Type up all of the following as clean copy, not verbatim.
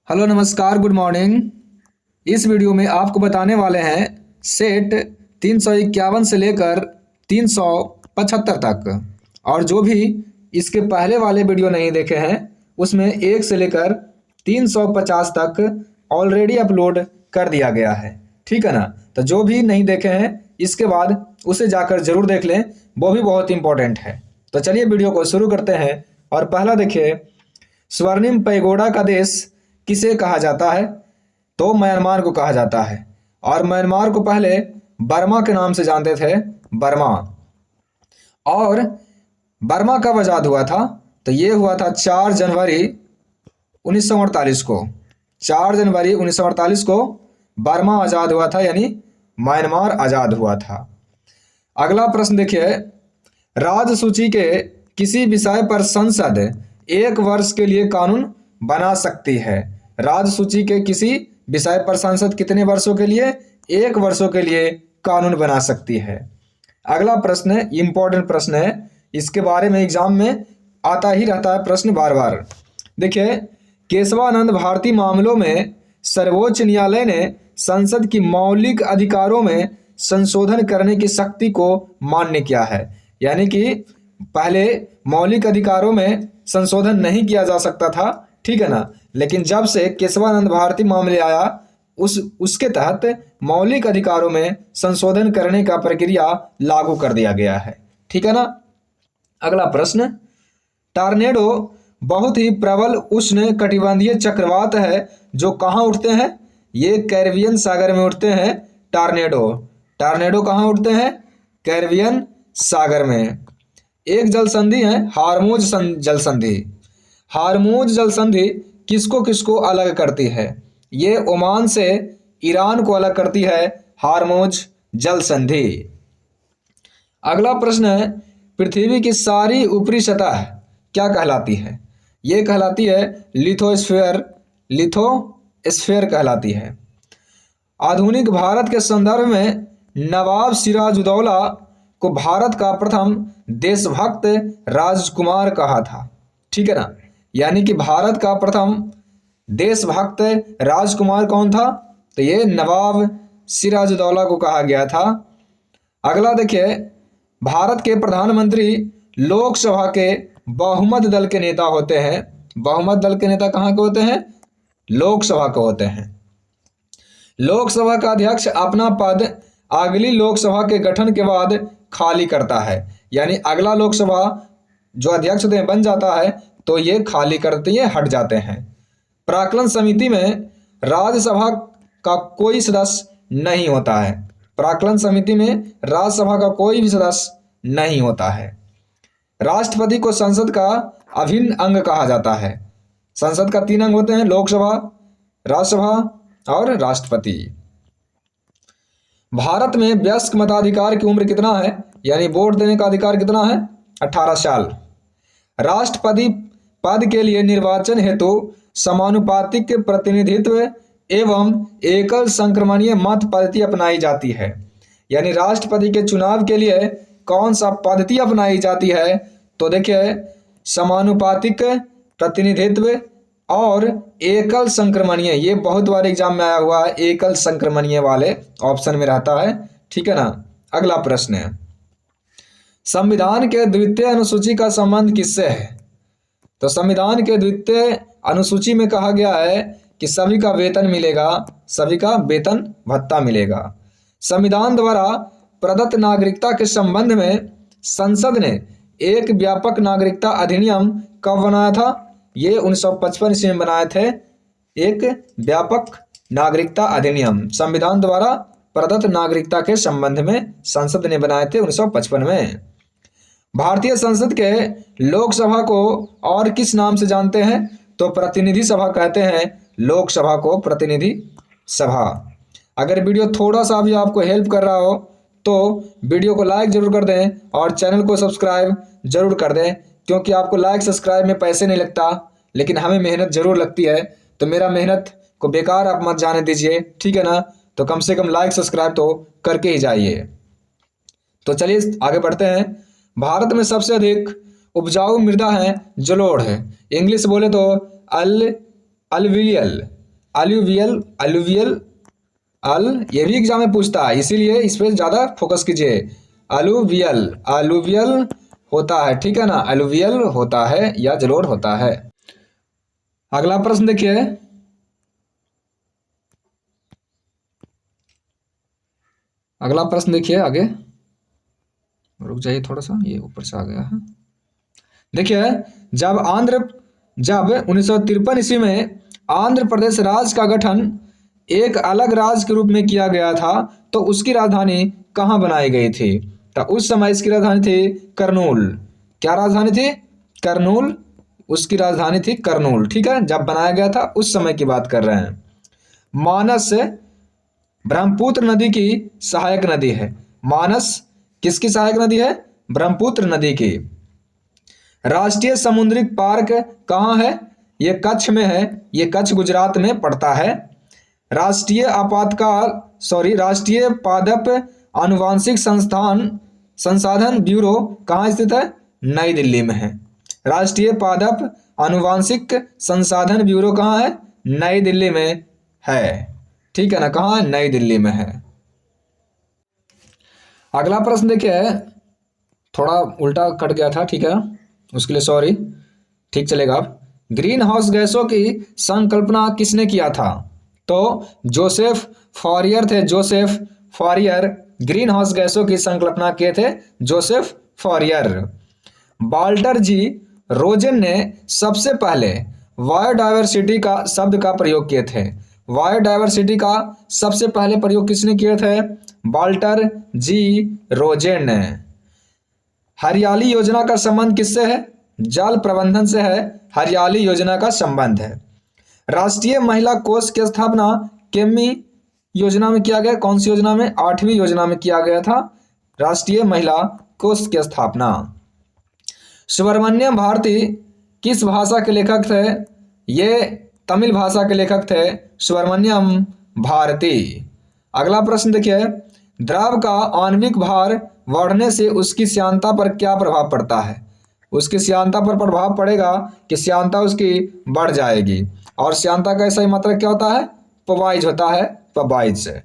Hello नमस्कार good morning. इस video में आपको बताने वाले हैं सेट 351 से लेकर 375 तक। और जो भी इसके पहले वाले वीडियो नहीं देखे हैं उसमें 1 से लेकर 350 तक ऑलरेडी अपलोड कर दिया गया है, ठीक है ना। तो जो भी नहीं देखे हैं इसके बाद उसे जाकर जरूर देख लें, वो भी बहुत इंपॉर्टेंट है। तो चलिए वीडियो को शुरू करते हैं। और पहला देखिए, स्वर्णिम पैगोडा का देश किसे कहा जाता है? तो म्यांमार को कहा जाता है। और म्यांमार को पहले बर्मा के नाम से जानते थे, बर्मा। और बर्मा कब आज़ाद हुआ था? तो ये हुआ था 4 जनवरी 1948 को। 4 जनवरी 1948 को बर्मा आज़ाद हुआ था, यानी म्यांमार आज़ाद हुआ था। अगला प्रश्न देखिए, राज्य सूची के किसी विषय पर संसद 1 वर्ष के लिए कानून बना सकती है? राज्य सूची के किसी विषय पर संसद कितने वर्षों के लिए? 1 वर्षों के लिए कानून बना सकती है। अगला प्रश्न इंपॉर्टेंट प्रश्न है, इसके बारे में एग्जाम में आता ही रहता है प्रश्न बार बार। देखिए, केशवानंद भारती मामलों में सर्वोच्च न्यायालय ने संसद की मौलिक अधिकारों में संशोधन करने की शक्ति को मान्य किया है। यानी कि पहले मौलिक अधिकारों में संशोधन नहीं किया जा सकता था, ठीक है ना। लेकिन जब से केशवानंद भारती मामले आया उसके तहत मौलिक अधिकारों में संशोधन करने का प्रक्रिया लागू कर दिया गया है, ठीक है ना। अगला प्रश्न, टॉर्नेडो बहुत ही प्रबल उष्ण कटिबंधीय चक्रवात है जो कहाँ उठते हैं? ये कैरिबियन सागर में उठते हैं। टॉर्नेडो कहाँ उठते हैं? कैरिबियन सागर में। एक जल संधि है हार्मोज जल संधि। हार्मोज जल संधि किसको किसको अलग करती है? ये ओमान से ईरान को अलग करती है, हार्मोज जल संधि। अगला प्रश्न है, पृथ्वी की सारी ऊपरी सतह क्या कहलाती है? ये कहलाती है लिथोस्फीयर। लिथोस्फीयर कहलाती है। आधुनिक भारत के संदर्भ में नवाब सिराजुद्दौला को भारत का प्रथम देशभक्त राजकुमार कहा था, ठीक है ना। यानी कि भारत का प्रथम देशभक्त राजकुमार कौन था? तो ये नवाब सिराजुद्दौला को कहा गया था। अगला देखिए, भारत के प्रधानमंत्री लोकसभा के बहुमत दल के नेता होते हैं। बहुमत दल के नेता कहाँ के होते हैं? लोकसभा के होते हैं। लोकसभा का अध्यक्ष अपना पद अगली लोकसभा के गठन के बाद खाली करता है। यानी अगला लोकसभा जो अध्यक्ष होते हैं बन जाता है तो ये खाली करते हैं, हट जाते हैं। प्राक्कलन समिति में राज्यसभा का कोई सदस्य नहीं होता है। प्राक्कलन समिति में राज्यसभा का कोई भी सदस्य नहीं होता है। राष्ट्रपति को संसद का अभिन्न अंग कहा जाता है। संसद का 3 अंग होते हैं, लोकसभा, राज्यसभा और राष्ट्रपति। भारत में वयस्क मताधिकार की उम्र कितना है? यानी वोट देने का अधिकार कितना है? 18 साल। राष्ट्रपति पद के लिए निर्वाचन हेतु समानुपातिक प्रतिनिधित्व एवं एकल संक्रमणीय मत पद्धति अपनाई जाती है। यानी राष्ट्रपति के चुनाव के लिए कौन सा पद्धति अपनाई जाती है? तो देखिए, समानुपातिक प्रतिनिधित्व और एकल संक्रमणीय। ये बहुत बार एग्जाम में आया हुआ है, एकल संक्रमणीय वाले ऑप्शन में रहता है, ठीक है ना। अगला प्रश्न है, संविधान के द्वितीय अनुसूची का संबंध किससे है? तो संविधान के द्वितीय अनुसूची में कहा गया है कि सभी का वेतन मिलेगा, सभी का वेतन भत्ता मिलेगा। संविधान द्वारा प्रदत्त नागरिकता के संबंध में संसद ने एक व्यापक नागरिकता अधिनियम कब बनाया था? ये 1955 ईस्वी में बनाए थे। एक व्यापक नागरिकता अधिनियम संविधान द्वारा प्रदत्त नागरिकता के संबंध में संसद ने बनाए थे 1955 में। भारतीय संसद के लोकसभा को और किस नाम से जानते हैं? तो प्रतिनिधि सभा कहते हैं लोकसभा को, प्रतिनिधि सभा। अगर वीडियो थोड़ा सा भी आपको हेल्प कर रहा हो तो वीडियो को लाइक जरूर कर दें और चैनल को सब्सक्राइब जरूर कर दें, क्योंकि आपको लाइक सब्सक्राइब में पैसे नहीं लगता, लेकिन हमें मेहनत जरूर लगती है। तो मेरा मेहनत को बेकार आप मत जाने दीजिए, ठीक है ना। तो कम से कम लाइक सब्सक्राइब तो करके ही जाइए। तो चलिए आगे बढ़ते हैं। भारत में सबसे अधिक उपजाऊ मृदा है जलोढ़ है। इंग्लिश बोले तो अलवियल अलूवियल, अलूवियल, ये भी एग्जाम में पूछता है, इसीलिए इस पर ज़्यादा फोकस कीजिए। अलूवियल, अलूवियल होता है, ठीक है ना, अलूवियल होता है या जलोढ़ होता है। अगला प्रश्न देखिए, अगला प्रश्न देखिए आगे, रुक जाइए थोड़ा सा, ये ऊपर से आ गया है। देखिए, जब 1953 ईस्वी में आंध्र प्रदेश राज्य का गठन एक अलग राज्य के रूप में किया गया था, तो उसकी राजधानी कहाँ बनाई गई थी? तो उस समय इसकी राजधानी थी करनूल। क्या राजधानी थी? करनूल, उसकी राजधानी थी करनूल, ठीक है। जब बनाया गया था उस समय की बात कर रहे हैं। मानस ब्रह्मपुत्र नदी की सहायक नदी है। मानस किसकी सहायक नदी है? ब्रह्मपुत्र नदी की। राष्ट्रीय समुद्री पार्क कहाँ है? ये कच्छ में है, ये कच्छ गुजरात में पड़ता है। राष्ट्रीय पादप आनुवांशिक संसाधन ब्यूरो कहाँ स्थित है? नई दिल्ली में है। राष्ट्रीय पादप आनुवांशिक संसाधन ब्यूरो कहाँ है? नई दिल्ली में है, ठीक है ना। कहाँ है? नई दिल्ली में है। अगला प्रश्न देखिए, थोड़ा उल्टा कट गया था, ठीक है, उसके लिए सॉरी, ठीक चलेगा। अब ग्रीन हाउस गैसों की संकल्पना किसने किया था? तो जोसेफ फॉरियर थे, जोसेफ फॉरियर ग्रीन हाउस गैसों की संकल्पना किए थे, जोसेफ फॉरियर। वाल्टर जी रोजेन ने सबसे पहले बायोडायवर्सिटी का शब्द का प्रयोग किए थे। बायोडायवर्सिटी का सबसे पहले प्रयोग किसने किए थे? वाल्टर जी रोजेन। हरियाली योजना का संबंध किससे है? जल प्रबंधन से है, हरियाली योजना का संबंध है। राष्ट्रीय महिला कोष की स्थापना किसवीं योजना में किया गया? कौन सी योजना में? 8वीं योजना में किया गया था राष्ट्रीय महिला कोष की स्थापना। सुब्रमण्यम भारती किस भाषा के लेखक थे? ये तमिल भाषा के लेखक थे, सुब्रमण्यम भारती। अगला प्रश्न देखिए, द्रव का आणविक भार बढ़ने से उसकी श्यानता पर क्या प्रभाव पड़ता है? उसकी श्यानता पर प्रभाव पड़ेगा कि श्यानता उसकी बढ़ जाएगी। और श्यानता का सही मात्रक क्या होता है? पबाइज होता है, पबाइज से।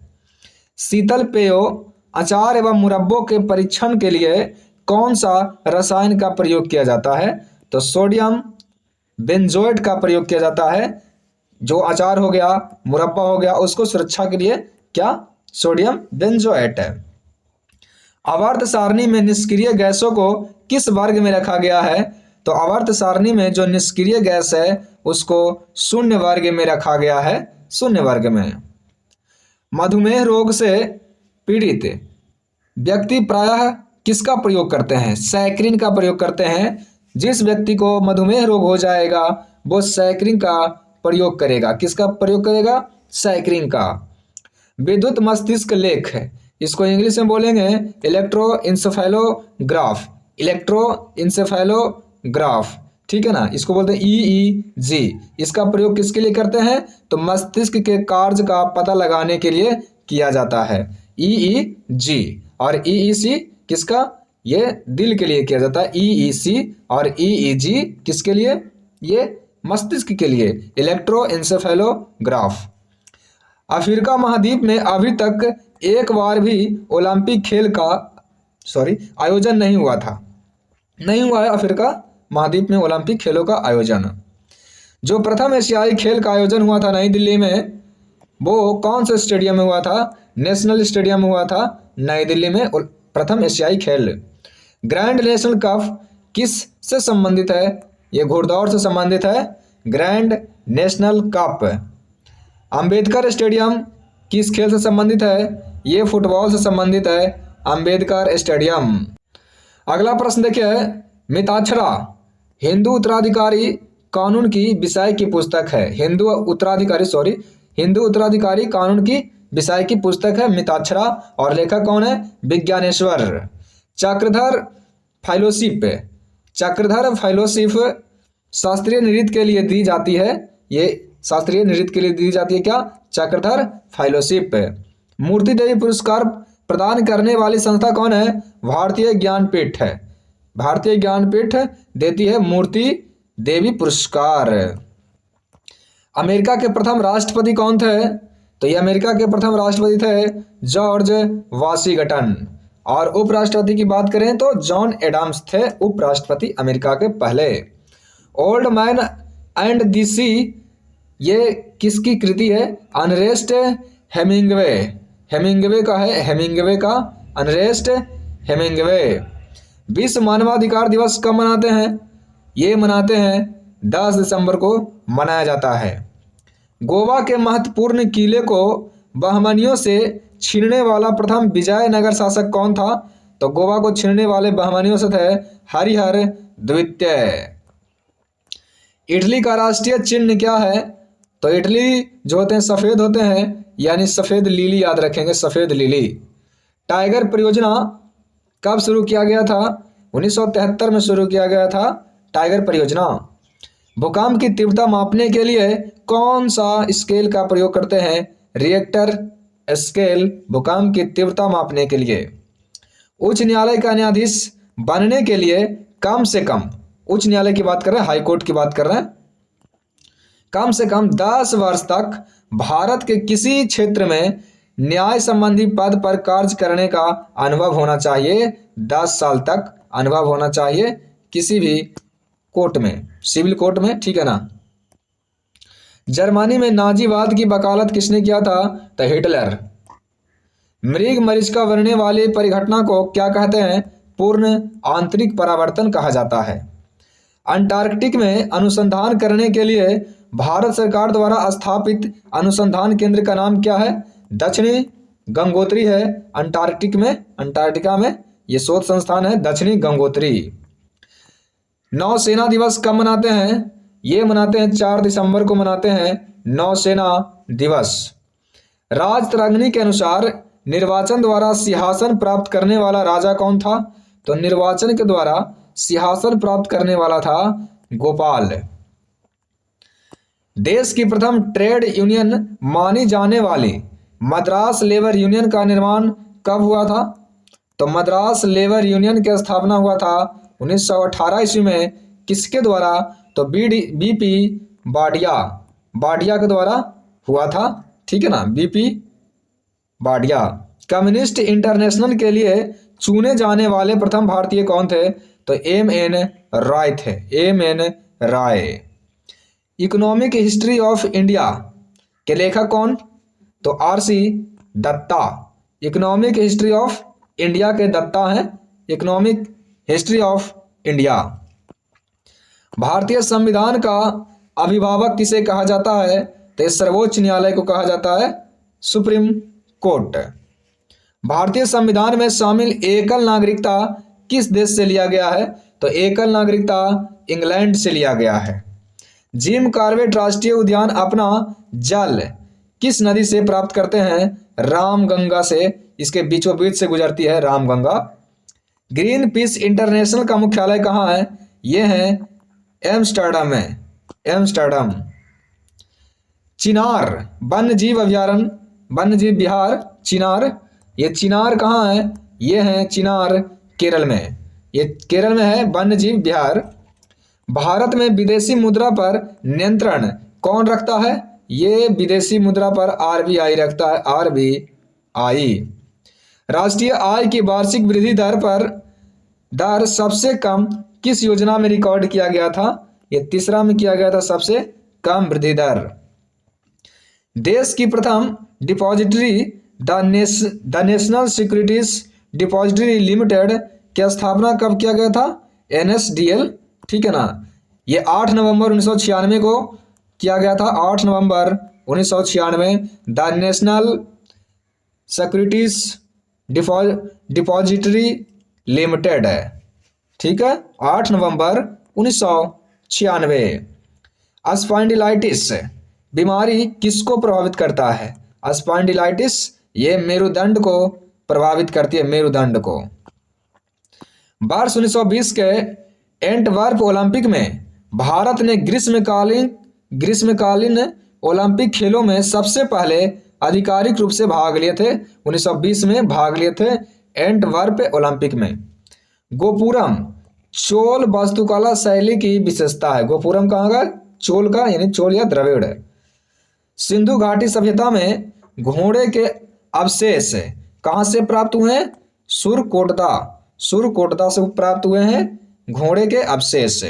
शीतल पेयों, अचार एवं मुरब्बों के परीक्षण के लिए कौन सा रसायन का प्रयोग किया जाता है? तो सोडियम बेंजोएट का प्रयोग किया जाता है। जो अचार हो गया, मुरब्बा हो गया, उसको सुरक्षा के लिए क्या? सोडियम बेंजोएट है। आवर्त सारणी में निष्क्रिय गैसों को किस वर्ग में रखा गया है? तो आवर्त सारणी में जो निष्क्रिय गैस है उसको शून्य वर्ग में रखा गया है, शून्य वर्ग में। मधुमेह रोग से पीड़ित व्यक्ति प्रायः किसका प्रयोग करते हैं? सैकरिन का प्रयोग करते हैं। जिस व्यक्ति को मधुमेह रोग हो जाएगा वो सैकरिन का प्रयोग करेगा। किसका प्रयोग करेगा? सैकरिन का। विद्युत मस्तिष्क लेख है, इसको इंग्लिश में बोलेंगे इलेक्ट्रोइंसेफेलोग्राफ, इलेक्ट्रोइंसेफेलोग्राफ, ठीक है ना। इसको बोलते हैं EEG। इसका प्रयोग किसके लिए करते हैं? तो मस्तिष्क के कार्य का पता लगाने के लिए किया जाता है, EEG। और EEC किसका? ये दिल के लिए किया जाता है, EEC। और EEG किसके लिए? ये मस्तिष्क के लिए, इलेक्ट्रोइंसेफेलोग्राफ। अफ्रीका महाद्वीप में अभी तक एक बार भी ओलंपिक खेल का आयोजन नहीं हुआ था, नहीं हुआ है अफ्रीका महाद्वीप में ओलंपिक खेलों का आयोजन। जो प्रथम एशियाई खेल का आयोजन हुआ था नई दिल्ली में, वो कौन से स्टेडियम में हुआ था? नेशनल स्टेडियम में हुआ था नई दिल्ली में प्रथम एशियाई खेल। ग्रैंड नेशनल कप किस से संबंधित है? ये घुड़दौड़ से संबंधित है, grand national cup. Ambedkar stadium किस खेल से संबंधित है? ये फुटबॉल से संबंधित है, अंबेडकर स्टेडियम। अगला प्रश्न देखिए, मिताक्षरा हिंदू उत्तराधिकारी कानून की विषय की पुस्तक है। हिंदू उत्तराधिकारी कानून की विषय की पुस्तक है मिताक्षरा। और लेखक कौन है? विज्ञानेश्वर। चक्रधर फेलोशिप शास्त्रीय नृत्य के लिए दी जाती है। ये शास्त्रीय नृत्य के लिए दी जाती है क्या? चक्रधर फेलोशिप। मूर्ति देवी पुरस्कार प्रदान करने वाली संस्था कौन है? भारतीय ज्ञानपीठ है। भारतीय ज्ञानपीठ देती है मूर्ति देवी पुरस्कार। अमेरिका के प्रथम राष्ट्रपति कौन थे? तो ये अमेरिका के प्रथम राष्ट्रपति थे जॉर्ज वाशिंगटन। और उपराष्ट्रपति की बात करें तो जॉन एडम्स थे उपराष्ट्रपति अमेरिका के पहले। ओल्ड मैन एंड द सी ये किसकी कृति है? Ernest Hemingway. हेमिंग्वे का है, हेमिंग्वे का, अर्नेस्ट हेमिंग्वे। विश्व मानवाधिकार दिवस कब मनाते हैं? ये मनाते हैं 10 दिसंबर को मनाया जाता है। गोवा के महत्वपूर्ण किले को बहमनियों से छीनने वाला प्रथम विजयनगर शासक कौन था? तो गोवा को छीनने वाले बहमनियों से थे हरिहर द्वितीय। इटली का राष्ट्रीय चिन्ह क्या है? तो इटली जो होते हैं सफ़ेद होते हैं, यानी सफ़ेद लिली याद रखेंगे, सफ़ेद लिली। टाइगर परियोजना कब शुरू किया गया था? 1973 में शुरू किया गया था टाइगर परियोजना। भूकंप की तीव्रता मापने के लिए कौन सा स्केल का प्रयोग करते हैं? रिएक्टर स्केल, भूकंप की तीव्रता मापने के लिए। उच्च न्यायालय का न्यायाधीश बनने के लिए कम से कम, उच्च न्यायालय की बात कर रहे हैं, हाई कोर्ट की बात कर रहे हैं, कम से कम 10 वर्ष तक भारत के किसी क्षेत्र में न्याय संबंधी पद पर कार्य करने का अनुभव होना चाहिए। 10 साल तक अनुभव होना चाहिए किसी भी कोर्ट में, सिविल कोर्ट में, ठीक है ना। जर्मनी में नाजीवाद की वकालत किसने किया था? तो हिटलर। मृग मरीचिका बनने वाली परिघटना को क्या कहते हैं? पूर्ण आंतरिक परावर्तन कहा जाता है। अंटार्कटिक में अनुसंधान करने के लिए भारत सरकार द्वारा स्थापित अनुसंधान केंद्र का नाम क्या है? दक्षिणी गंगोत्री है अंटार्कटिक में, अंटार्कटिका में ये शोध संस्थान है दक्षिणी गंगोत्री। नौसेना दिवस कब मनाते हैं? ये मनाते हैं 4 दिसंबर को मनाते हैं नौसेना दिवस। राजतरंगिणी के अनुसार निर्वाचन द्वारा सिंहासन प्राप्त करने वाला राजा कौन था? तो निर्वाचन के द्वारा सिंहासन प्राप्त करने वाला था गोपाल। देश की प्रथम ट्रेड यूनियन मानी जाने वाली मद्रास लेबर यूनियन का निर्माण कब हुआ था? तो मद्रास लेबर यूनियन की स्थापना हुआ था 1918 ईस्वी में। किसके द्वारा? तो बीपी बाडिया के द्वारा हुआ था, ठीक है ना, बीपी बाडिया। कम्युनिस्ट इंटरनेशनल के लिए चुने जाने वाले प्रथम भारतीय कौन थे? तो एम.एन. रॉय थे, M N. Roy. Economic history of India के लेखक कौन? तो R C. Dutta. Economic history of India के दत्ता हैं इकोनॉमिक हिस्ट्री ऑफ इंडिया। भारतीय संविधान का अभिभावक किसे कहा जाता है? तो सर्वोच्च न्यायालय को कहा जाता है सुप्रीम कोर्ट। भारतीय संविधान में शामिल एकल नागरिकता किस देश से लिया गया है? तो एकल नागरिकता इंग्लैंड से लिया गया है। जिम कॉर्बेट राष्ट्रीय उद्यान अपना जल किस नदी से प्राप्त करते हैं? रामगंगा से, इसके बीचों बीच से गुजरती है रामगंगा। ग्रीन पीस इंटरनेशनल का मुख्यालय कहाँ है? ये है एम्स्टर्डम में, एम्स्टर्डम। चिनार वन्य जीव अभयारण्य, वन्य जीव विहार चिनार, ये चिनार कहाँ है? ये है चिनार केरल में, ये केरल में है वन्य जीव विहार। भारत में विदेशी मुद्रा पर नियंत्रण कौन रखता है? ये विदेशी मुद्रा पर आरबीआई रखता है, आरबीआई। राष्ट्रीय आय की वार्षिक वृद्धि दर सबसे कम किस योजना में रिकॉर्ड किया गया था? ये तीसरा में किया गया था सबसे कम वृद्धि दर। देश की प्रथम depository the national securities depository limited की स्थापना कब किया गया था? NSDL, ठीक है ना। ये 8 नवंबर 1996 को किया गया था, 8 नवंबर 1996 the national securities depository limited है, ठीक है, 8 नवंबर 1996। स्पॉन्डिलाइटिस बीमारी किसको प्रभावित करता है? स्पॉन्डिलाइटिस ये मेरुदंड को प्रभावित करती है, मेरुदंड को। वर्ष 1920 के एंटवर्प ओलंपिक में भारत ने ग्रीष्मकालीन ओलंपिक खेलों में सबसे पहले आधिकारिक रूप से भाग लिए थे। 1920 में भाग लिए थे एंटवर्प ओलंपिक में। गोपुरम चोल वास्तुकला शैली की विशेषता है। गोपुरम कहाँ का? चोल का, यानी चोल या द्रविड़ सिंधु घाटी सभ्यता में घोड़े के अवशेष कहाँ से प्राप्त हुए हैं? सुरकोटदा से प्राप्त हुए हैं घोड़े के अवशेष।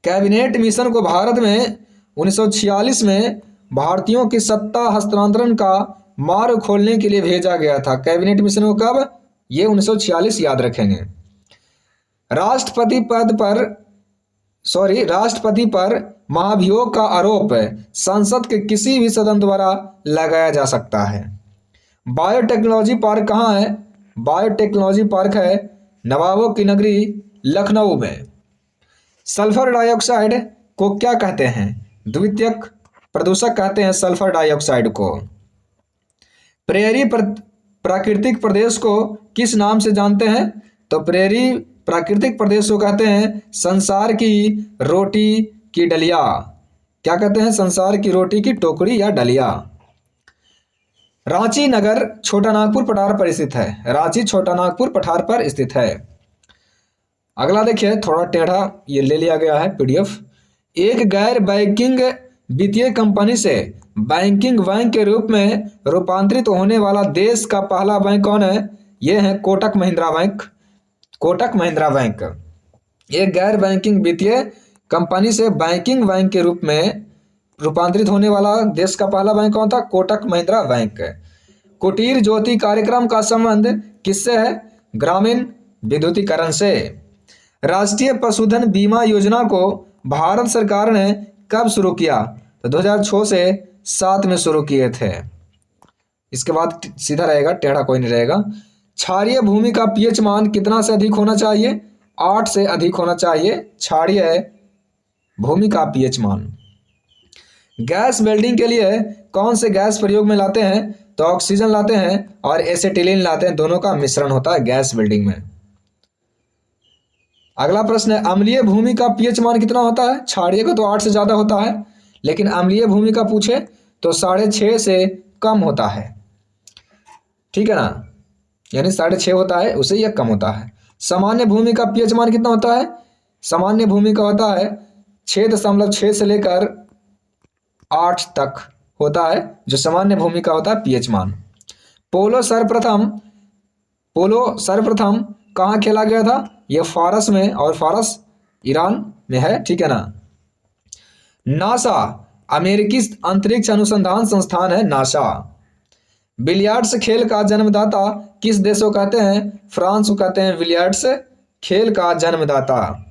कैबिनेट मिशन को भारत में 1946 में भारतीयों की सत्ता हस्तांतरण का मार्ग खोलने के लिए भेजा गया था। कैबिनेट मिशन को कब? ये 1946, याद रखेंगे। राष्ट्रपति पर महाभियोग का आरोप संसद के किसी भी सदन द्वारा लगाया जा सकता है। बायोटेक्नोलॉजी पार्क कहाँ है? बायोटेक्नोलॉजी पार्क है नवाबों की नगरी लखनऊ में। सल्फर डाइऑक्साइड को क्या कहते हैं? द्वितीयक प्रदूषक कहते हैं सल्फर डाइऑक्साइड को। प्रेरी प्राकृतिक प्रदेश को किस नाम से जानते हैं? तो प्रेरी प्राकृतिक प्रदेश को कहते हैं संसार की रोटी की डलिया। क्या कहते हैं? संसार की रोटी की टोकरी या डलिया। रांची नगर छोटा नागपुर पठार पर स्थित है। रांची छोटा नागपुर पठार पर स्थित है। अगला देखिए, थोड़ा टेढ़ा ये ले लिया गया है पीडीएफ। एक गैर बैंकिंग वित्तीय कंपनी से बैंकिंग बैंक के रूप में रूपांतरित होने वाला देश का पहला बैंक कौन है? ये है कोटक महिंद्रा बैंक। कोटक महिंद्रा बैंक। एक गैर बैंकिंग वित्तीय कंपनी से बैंकिंग बैंक के रूप में रूपांतरित होने वाला देश का पहला बैंक कौन था? कोटक महिंद्रा बैंक। कुटीर ज्योति कार्यक्रम का संबंध किससे है? ग्रामीण विद्युतीकरण से। राष्ट्रीय पशुधन बीमा योजना को भारत सरकार ने कब शुरू किया? तो 2006 से 7 में शुरू किए थे। इसके बाद सीधा रहेगा, टेढ़ा कोई नहीं रहेगा। क्षारीय भूमि का पीएच मान कितना से अधिक होना चाहिए? 8 से अधिक होना चाहिए क्षारीय भूमि का पीएच मान। गैस वेल्डिंग के लिए कौन से गैस प्रयोग में लाते हैं? तो ऑक्सीजन लाते हैं और एसिटिलीन लाते हैं, दोनों का मिश्रण होता है गैस वेल्डिंग में। अगला प्रश्न है, अम्लीय भूमि का पीएच मान कितना होता है? क्षारीय का तो 8 से ज़्यादा होता है, लेकिन अम्लीय भूमि का पूछे तो 6.5 से कम होता है। ठीक है ना, यानी 6.5 होता है, उसे यह कम होता है। सामान्य भूमि का पीएच मान कितना होता है? सामान्य भूमि का होता है 6.6 से लेकर 8 तक होता है, जो सामान्य भूमि का होता है पीएच मान। पोलो सर्वप्रथम कहाँ खेला गया था? ये फारस में, और फारस ईरान में है। ठीक है ना। नासा अमेरिकी अंतरिक्ष अनुसंधान संस्थान है नासा। बिलियर्ड्स खेल का जन्मदाता किस देश को कहते हैं? फ्रांस को कहते हैं बिलियर्ड्स खेल का जन्मदाता।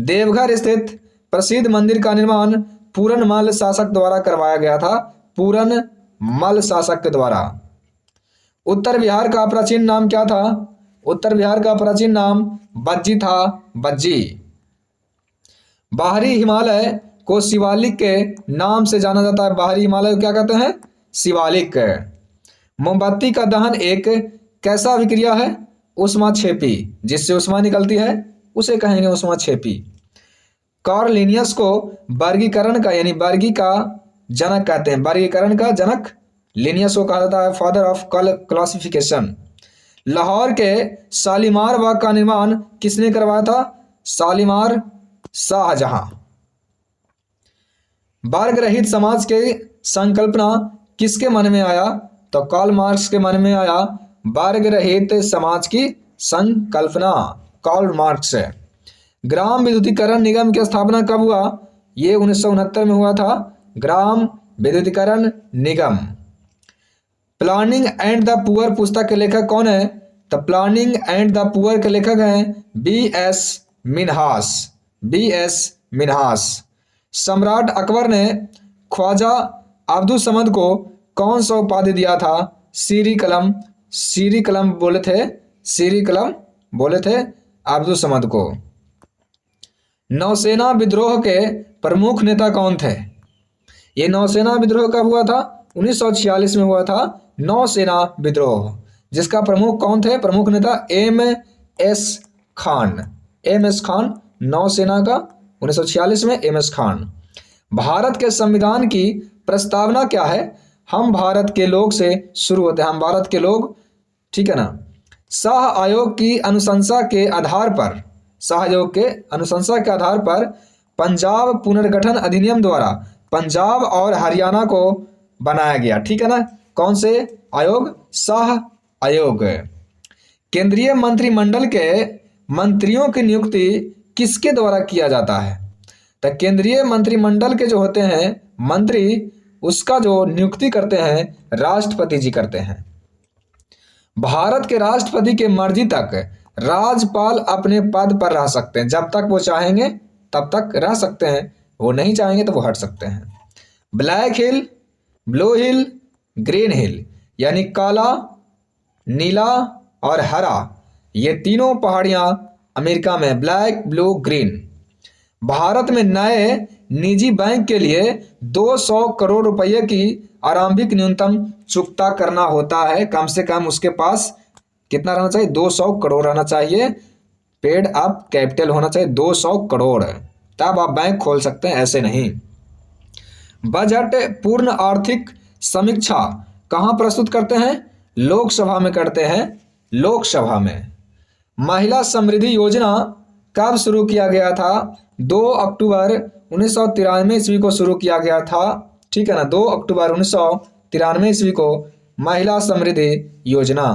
देवघर स्थित प्रसिद्ध मंदिर का निर्माण पूरनमल शासक द्वारा करवाया गया था। पूरनमल शासक के द्वारा। उत्तर बिहार का प्राचीन नाम क्या था? उत्तर बिहार का प्राचीन नाम बज्जी था, बज्जी। बाहरी हिमालय को शिवालिक के नाम से जाना जाता है। बाहरी हिमालय को क्या कहते हैं? शिवालिक। मोमबत्ती का दहन एक कैसा अभिक्रिया है? ऊष्माक्षेपी। जिससे ऊष्मा निकलती है उसे कहेंगे ऊष्माक्षेपी। कार्ल लिनियस को वर्गीकरण का यानी वर्गी का जनक कहते हैं। वर्गीकरण का जनक लिनियस को कहा जाता है फादर ऑफ क्लासिफिकेशन। लाहौर के शालीमार बाग का निर्माण किसने करवाया था? शालीमार शाहजहां। वर्ग रहित समाज की संकल्पना किसके मन में आया? तो कार्ल मार्क्स के मन में आया वर्ग रहित समाज की संकल्पना, कार्ल मार्क्स। ग्राम विद्युतीकरण निगम की स्थापना कब हुआ? ये 1969 में हुआ था, ग्राम विद्युतीकरण निगम। प्लानिंग एंड द पुअर पुस्तक के लेखक कौन है? तो प्लानिंग एंड द पुअर के लेखक हैं B.S. मिन्हास। B.S. मिन्हास। सम्राट अकबर ने ख्वाजा अब्दुल समद को कौन सा उपाधि दिया था? सीरी कलम। सीरी कलम बोले थे, सीरी कलम बोले थे अब्दुल समद को। नौसेना विद्रोह के प्रमुख नेता कौन थे? ये नौसेना विद्रोह कब हुआ था? 1946 में हुआ था नौसेना विद्रोह, जिसका प्रमुख कौन थे? प्रमुख नेता M.S. खान। M.S. खान नौसेना का 1946 में M.S. खान। भारत के संविधान की प्रस्तावना क्या है? हम भारत के लोग से शुरू होते हैं, हम भारत के लोग। ठीक है ना। शाह आयोग की अनुशंसा के आधार पर, शाह आयोग के अनुशंसा के आधार पर पंजाब पुनर्गठन अधिनियम द्वारा पंजाब और हरियाणा को बनाया गया। ठीक है ना। कौन से आयोग? शाह आयोग। केंद्रीय मंत्रिमंडल के मंत्रियों की नियुक्ति किसके द्वारा किया जाता है? तो केंद्रीय मंत्रिमंडल के जो होते हैं मंत्री, उसका जो नियुक्ति करते हैं राष्ट्रपति जी करते हैं। भारत के राष्ट्रपति के मर्जी तक राज्यपाल अपने पद पर रह सकते हैं। जब तक वो चाहेंगे तब तक रह सकते हैं, वो नहीं चाहेंगे तो वो हट सकते हैं। ब्लैक हिल, ब्लू हिल, ग्रीन हिल, यानी काला, नीला और हरा, ये तीनों पहाड़ियां अमेरिका में, ब्लैक, ब्लू, ग्रीन। भारत में नए निजी बैंक के लिए 200 करोड़ रुपए की आरंभिक न्यूनतम चुकता करना होता है। कम से कम उसके पास कितना रहना चाहिए? 200 करोड़ रहना चाहिए। पेड अप कैपिटल होना चाहिए 200 करोड़, तब आप बैंक खोल सकते हैं, ऐसे नहीं। बजट पूर्ण आर्थिक समीक्षा कहाँ प्रस्तुत करते हैं? लोकसभा में करते हैं, लोकसभा में। महिला समृद्धि योजना कब शुरू किया गया था? 2 अक्टूबर 1993 ईस्वी को शुरू किया गया था। ठीक है ना, 2 अक्टूबर 1993 ईस्वी को महिला समृद्धि योजना।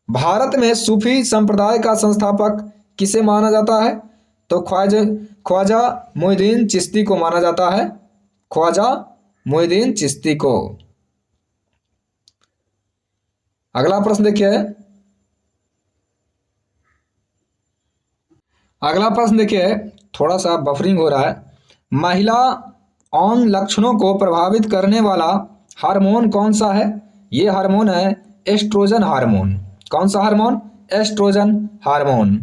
भारत में सूफी संप्रदाय का संस्थापक किसे माना जाता है? तो ख्वाजा मोइनुद्दीन चिश्ती को माना जाता है, ख्वाजा मोइनुद्दीन चिश्ती को। अगला प्रश्न देखिए, अगला प्रश्न देखिए, थोड़ा सा बफरिंग हो रहा है। महिला यौन लक्षणों को प्रभावित करने वाला हार्मोन कौन सा है? ये हार्मोन है एस्ट्रोजन हार्मोन। कौन सा hormone? Estrogen hormone.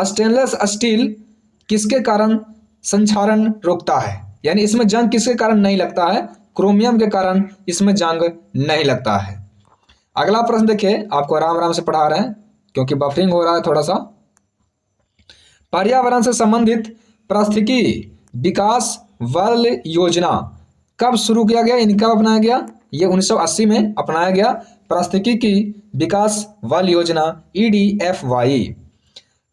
Stainless steel किसके कारण संक्षारण रोकता है? यानी इसमें जंग किसके कारण नहीं लगता है? क्रोमियम के कारण इसमें जंग नहीं लगता है। अगला प्रश्न देखिए, आपको आराम आराम से पढ़ा रहे हैं क्योंकि बफरिंग हो रहा है थोड़ा सा। पर्यावरण से संबंधित पारिस्थितिकी विकास वल योजना कब शुरू किया गया? इनका अपनाया गया, ये 1980 में अपनाया गया। पारिस्थितिकी विकास वल योजना EDFY।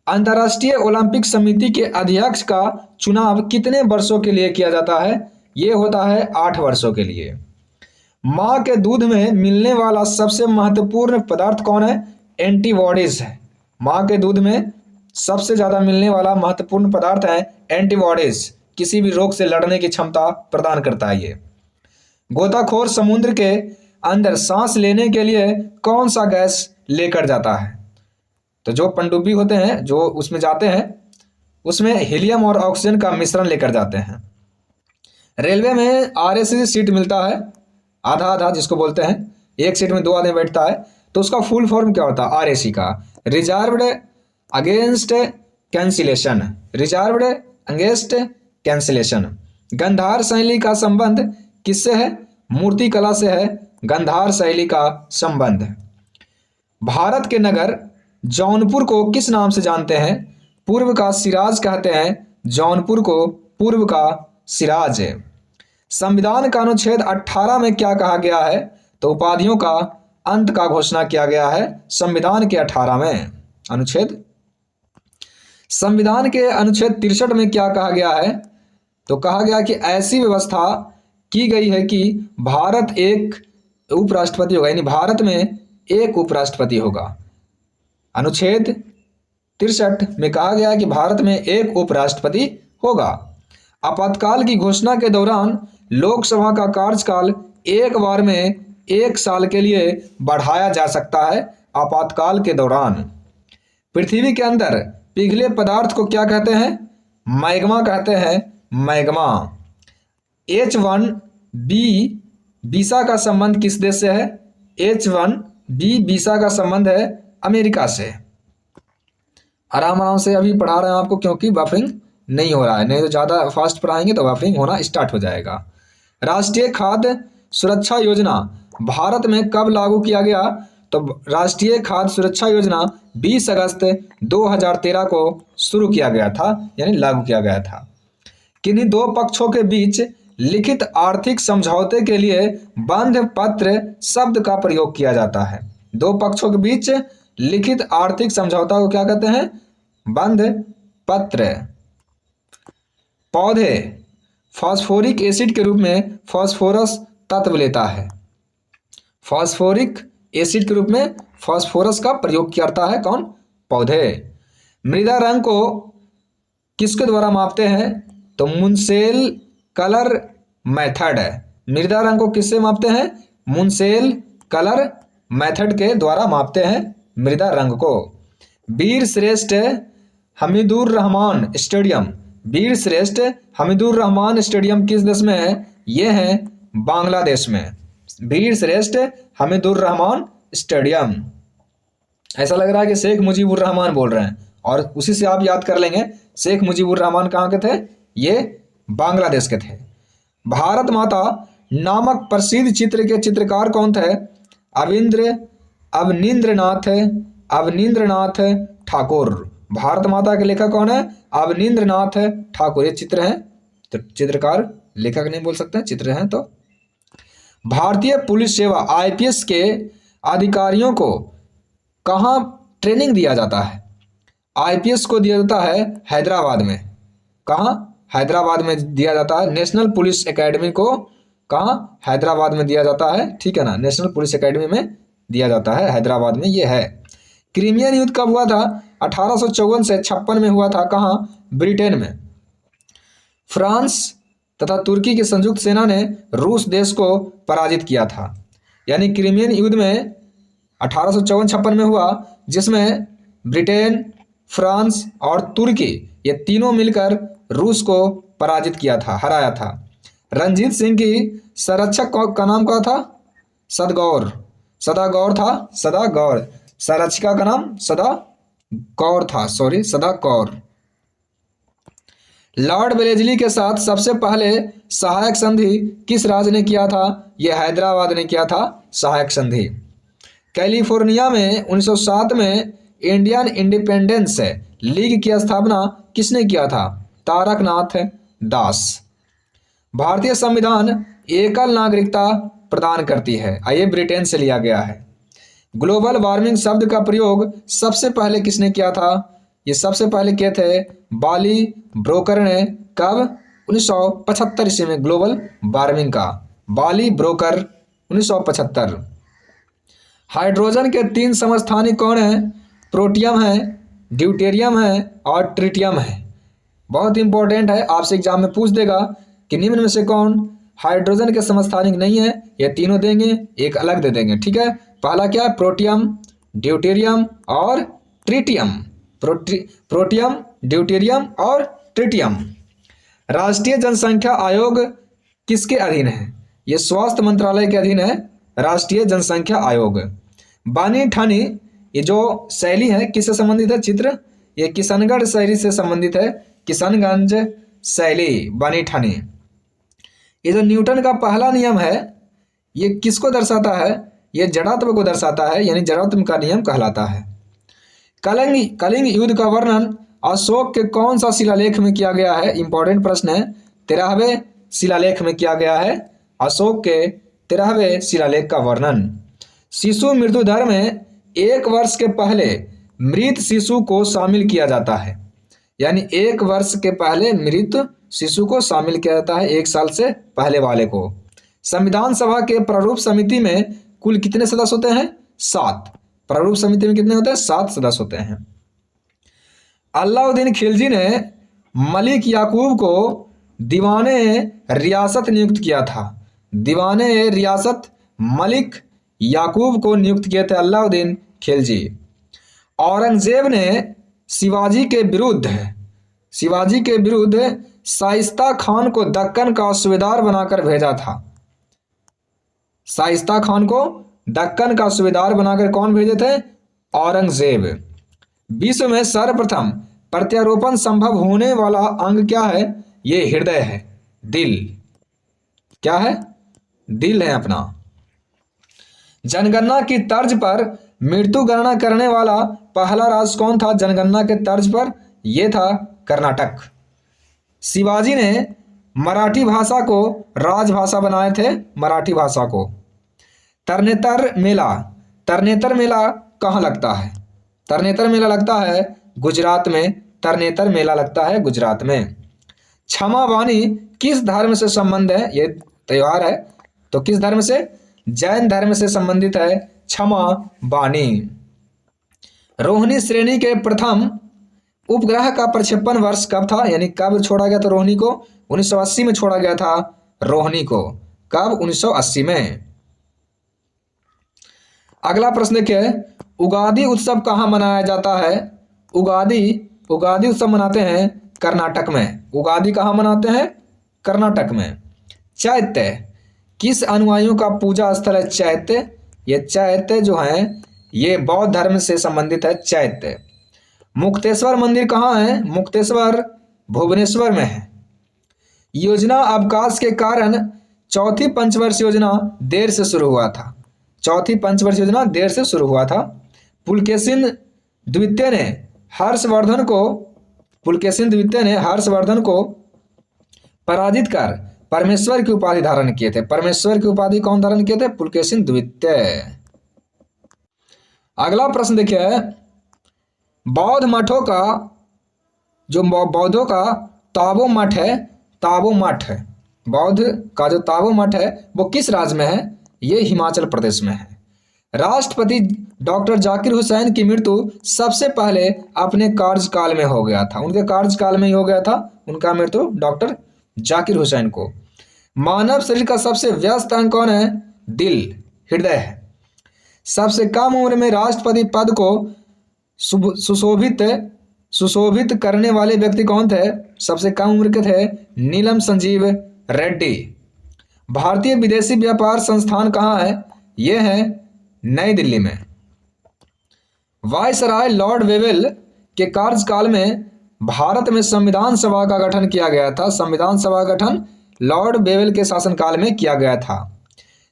अंतर्राष्ट्रीय ओलंपिक समिति के अध्यक्ष का चुनाव कितने वर्षों के लिए किया जाता है? ये होता है 8 वर्षों के लिए। माँ के दूध में मिलने वाला सबसे महत्वपूर्ण पदार्थ कौन है? एंटीबॉडीज है। माँ के दूध में सबसे ज्यादा मिलने वाला महत्वपूर्ण पदार्थ है एंटीबॉडीज, किसी भी रोग से लड़ने की क्षमता प्रदान करता है ये। गोताखोर समुद्र के अंदर सांस लेने के लिए कौन सा गैस लेकर जाता है? तो जो पनडुब्बी होते हैं जो उसमें जाते हैं, उसमें हीलियम और ऑक्सीजन का मिश्रण लेकर जाते हैं। रेलवे में RAC सीट मिलता है, आधा आधा जिसको बोलते हैं, एक सीट में 2 आदमी बैठता है, तो उसका फुल फॉर्म क्या होता है? RAC का reserved against cancellation, reserved against cancellation. Gandhara शैली का संबंध किससे है? मूर्तिकला से है गंधार शैली का संबंध। भारत के नगर जौनपुर को किस नाम से जानते हैं? पूर्व का सिराज कहते हैं, जौनपुर को पूर्व का सिराज। संविधान का अनुच्छेद 18 में क्या कहा गया है? तो उपाधियों का अंत का घोषणा किया गया है संविधान के 18 में अनुच्छेद। संविधान के अनुच्छेद 63 में क्या कहा गया है? तो कहा गया कि ऐसी व्यवस्था की गई है कि भारत एक उपराष्ट्रपति होगा, यानी भारत में एक उपराष्ट्रपति होगा। अनुच्छेद 63 में कहा गया कि भारत में एक उपराष्ट्रपति होगा। आपातकाल की घोषणा के दौरान लोकसभा का कार्यकाल एक बार में 1 साल के लिए बढ़ाया जा सकता है। आपातकाल के दौरान पृथ्वी के अंदर पिघले पदार्थ को क्या कहते हैं? मैग्मा कहते हैं, मैग्मा। H1B वीसा का संबंध किस देश से है? H1B वीसा का संबंध है अमेरिका से। आराम आराम से अभी पढ़ा रहे हैं आपको क्योंकि बफरिंग नहीं हो रहा है, नहीं तो ज़्यादा फास्ट पढ़ाएंगे तो बफरिंग होना स्टार्ट हो जाएगा। राष्ट्रीय खाद्य सुरक्षा योजना भारत में कब लागू किया गया? तो राष्ट्रीय खाद्य सुरक्षा योजना 20 अगस्त 2013 को शुरू किया गया था, यानी लागू किया गया था। किन्हीं 2 पक्षों के बीच लिखित आर्थिक समझौते के लिए बंध पत्र शब्द का प्रयोग किया जाता है। 2 पक्षों के बीच लिखित आर्थिक समझौता को क्या कहते हैं? बंध पत्र। पौधे फास्फोरिक एसिड के रूप में फास्फोरस तत्व लेता है। फास्फोरिक एसिड के रूप में फास्फोरस का प्रयोग करता है कौन? पौधे। मृदा रंग को किसके द्वारा मापते हैं? तो मुनसेल कलर मेथड है। मृदा रंग को किससे मापते हैं? मुनसेल कलर मेथड के द्वारा मापते हैं मृदा रंग को। वीर श्रेष्ठ हमीदुर रहमान स्टेडियम, वीर श्रेष्ठ हमीदुर रहमान स्टेडियम किस देश में है? ये है बांग्लादेश में। वीर श्रेष्ठ हमीदुर रहमान स्टेडियम। ऐसा लग रहा है कि शेख मुजीबुर रहमान बोल रहे हैं, और उसी से आप याद कर लेंगे शेख मुजीबुर रहमान कहाँ के थे? ये बांग्लादेश के थे। भारत माता नामक प्रसिद्ध चित्र के चित्रकार कौन थे? अवनींद्रनाथ ठाकुर। भारत माता के लेखक कौन है? अवनींद्रनाथ ठाकुर। ये चित्र हैं, तो चित्रकार लेखक नहीं बोल सकते, चित्र हैं। तो भारतीय पुलिस सेवा आईपीएस के अधिकारियों को कहाँ ट्रेनिंग दिया जाता है? आईपीएस को दिया जाता है हैदराबाद में। कहाँ? हैदराबाद में दिया जाता है। नेशनल पुलिस एकेडमी को कहाँ? हैदराबाद में दिया जाता है, ठीक है ना। नेशनल पुलिस एकेडमी में दिया जाता है, हैदराबाद में ये है। क्रीमियन युद्ध कब हुआ था? 1854 से 56 में हुआ था। कहाँ? ब्रिटेन में। फ्रांस तथा तुर्की की संयुक्त सेना ने रूस देश को पराजित किया था। यानी क्रीमियन युद्ध में 1854-56 में हुआ, जिसमें ब्रिटेन, फ्रांस और तुर्की ये तीनों मिलकर रूस को पराजित किया था, हराया था। रंजीत सिंह की संरक्षक का नाम क्या था? सदागौर। सदागौर था, सदागौर। संरक्षिका का नाम सदागौर था, सदागौर। लॉर्ड वेलेस्ली के साथ सबसे पहले सहायक संधि किस राज्य ने किया था? यह हैदराबाद ने किया था सहायक संधि। कैलिफोर्निया में 1907 में इंडियन इंडिपेंडेंस लीग की स्थापना किसने किया था? तारकनाथ दास। भारतीय संविधान एकल नागरिकता प्रदान करती है। ये ब्रिटेन से लिया गया है। ग्लोबल वार्मिंग शब्द का प्रयोग सबसे पहले किसने किया था? ये सबसे पहले किए थे बाली ब्रोकर ने। कब? 1975 ईस्वी में ग्लोबल वार्मिंग का बाली ब्रोकर 1975। हाइड्रोजन के 3 समस्थानिक कौन है? प्रोटियम है, ड्यूटेरियम है और ट्रिटियम है। बहुत इंपॉर्टेंट है, आपसे एग्जाम में पूछ देगा कि निम्न में से कौन हाइड्रोजन के समस्थानिक नहीं है? ये तीनों देंगे, एक अलग दे देंगे, ठीक है। पहला क्या है? प्रोटियम, ड्यूटेरियम और ट्रिटियम। प्रोटियम, ड्यूटेरियम और ट्रिटियम। राष्ट्रीय जनसंख्या आयोग किसके अधीन है? ये स्वास्थ्य मंत्रालय के अधीन है, राष्ट्रीय जनसंख्या आयोग। बानी ठानी ये जो शैली है किससे संबंधित है? चित्र, ये किशनगढ़ शैली से संबंधित है, किशनगंज शैली, बानी ठानी। ये जो न्यूटन का पहला नियम है, ये किसको दर्शाता है? ये जड़त्व को दर्शाता है, यानी जड़त्व का नियम कहलाता है। कलिंग युद्ध का वर्णन अशोक के कौन सा शिलालेख में किया गया है? इंपॉर्टेंट प्रश्न है। 13वें शिलालेख में किया गया है, अशोक के 13वें शिलालेख का वर्णन। शिशु मृत्यु दर में 1 वर्ष के पहले मृत शिशु को शामिल किया जाता है। यानी 1 वर्ष के पहले मृत शिशु को शामिल किया जाता है, 1 साल से पहले वाले को। संविधान सभा के प्रारूप समिति में कुल कितने सदस्य होते हैं? 7। प्रारूप समिति में कितने होते हैं? 7 सदस्य होते हैं। अलाउद्दीन खिलजी ने मलिक याकूब को दीवाने रियासत नियुक्त किया था। दीवाने रियासत मलिक याकूब को नियुक्त किए थे अलाउद्दीन खिलजी। औरंगजेब ने शिवाजी के विरुद्ध शाइस्ता खान को दक्कन का सूबेदार बनाकर भेजा था। शाइस्ता खान को दक्कन का सूबेदार बनाकर कौन भेजे थे? औरंगजेब। विश्व में सर्वप्रथम प्रत्यारोपण संभव होने वाला अंग क्या है? ये हृदय है, दिल। क्या है? दिल है अपना। जनगणना की तर्ज पर मृत्यु गणना करने वाला पहला राज्य कौन था? जनगणना के तर्ज पर यह था कर्नाटक। शिवाजी ने मराठी भाषा को राजभाषा बनाए थे, मराठी भाषा को। तरनेतर मेला कहाँ लगता है? तरनेतर मेला लगता है गुजरात में। तरनेतर मेला लगता है गुजरात में। क्षमा वाणी किस धर्म से संबंध है? ये त्योहार है तो किस धर्म से? जैन धर्म से संबंधित है क्षमा वाणी। रोहिणी श्रेणी के प्रथम उपग्रह का प्रक्षेपण वर्ष कब था? यानी कब छोड़ा गया था रोहिणी को? 1980 में छोड़ा गया था रोहिणी को। कब? 1980 में। अगला प्रश्न देखिए, उगादि उत्सव कहाँ मनाया जाता है? उगादि उत्सव मनाते हैं कर्नाटक में। उगादि कहाँ मनाते हैं? कर्नाटक में। चैत्य किस अनुयायियों का पूजा स्थल है? चैत्य, ये चैत्य जो है ये बौद्ध धर्म से संबंधित है चैत्य। मुक्तेश्वर मंदिर कहाँ है? मुक्तेश्वर भुवनेश्वर में है। योजना अवकाश के कारण चौथी पंचवर्ष योजना देर से शुरू हुआ था। चौथी पंचवर्ष योजना देर से शुरू हुआ था। पुलकेशिन द्वितीय ने हर्षवर्धन को पराजित कर परमेश्वर की उपाधि धारण किए थे। परमेश्वर की उपाधि कौन धारण किए थे? पुलकेशिन द्वितीय। अगला प्रश्न देखिए, बौद्धों का ताबो मठ है, बौद्ध का जो ताबो मठ है वो किस राज्य में है? ये हिमाचल प्रदेश में है। राष्ट्रपति डॉक्टर जाकिर हुसैन की मृत्यु सबसे पहले अपने कार्यकाल में हो गया था। उनके कार्यकाल में ही हो गया था उनका मृत्यु, डॉक्टर जाकिर हुसैन को। मानव शरीर का सबसे व्यस्त अंग कौन है? दिल, हृदय है। सबसे कम उम्र में राष्ट्रपति पद को सुशोभित करने वाले व्यक्ति कौन थे? सबसे कम उम्र के थे नीलम संजीव रेड्डी। भारतीय विदेशी व्यापार संस्थान कहाँ है? यह है नई दिल्ली में। वायसराय लॉर्ड वेवेल के कार्यकाल में भारत में संविधान सभा का गठन किया गया था। संविधान सभा का गठन लॉर्ड वेवेल के शासनकाल में किया गया था।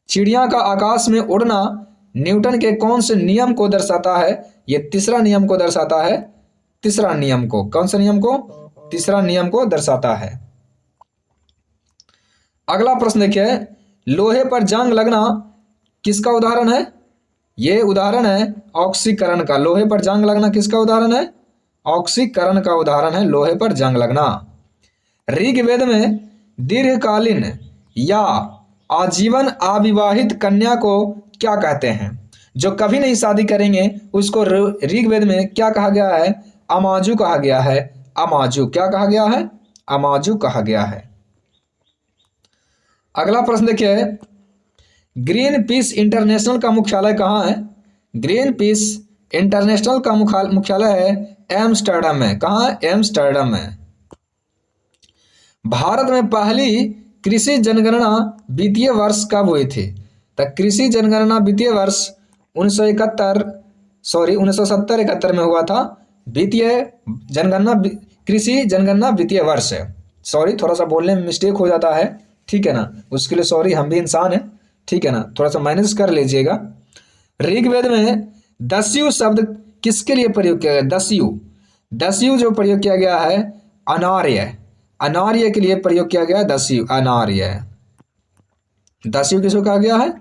चिड़िया का आकाश में उड़ना न्यूटन के कौन से नियम को दर्शाता है? ये तीसरा नियम को दर्शाता है। तीसरा नियम को, कौन से नियम को? तीसरा नियम को दर्शाता है। अगला प्रश्न देखिए, लोहे पर जंग लगना किसका उदाहरण है? ये उदाहरण है ऑक्सीकरण का। लोहे पर जंग लगना किसका उदाहरण है? ऑक्सीकरण का उदाहरण है लोहे पर जंग लगना। ऋग्वेद में दीर्घकालीन या आजीवन अविवाहित कन्या को क्या कहते हैं? जो कभी नहीं शादी करेंगे उसको ऋग्वेद में क्या कहा गया है? अमाजु कहा गया है। अमाजु, क्या कहा गया है? अमाजु कहा गया है। अगला प्रश्न देखिए, ग्रीन पीस इंटरनेशनल का मुख्यालय कहाँ है? ग्रीन पीस इंटरनेशनल का मुख्यालय है एम्स्टर्डम में। कहाँ है? एम्स्टर्डम में। भारत में पहली कृषि जनगणना वित्तीय वर्ष कब हुई थी? तो कृषि जनगणना वित्तीय वर्ष 1970-71 में हुआ था। कृषि जनगणना वित्तीय वर्ष। सॉरी, थोड़ा सा बोलने में मिस्टेक हो जाता है, ठीक है ना, उसके लिए सॉरी, हम भी इंसान हैं, ठीक है ना, थोड़ा सा मैनेज कर लीजिएगा। ऋग्वेद में दस्यु शब्द किसके लिए प्रयोग किया गया? दस्यु जो प्रयोग किया गया है अनार्य के लिए प्रयोग किया गया है। दस्यु, अनार्य। दस्यु किसको कहा गया है?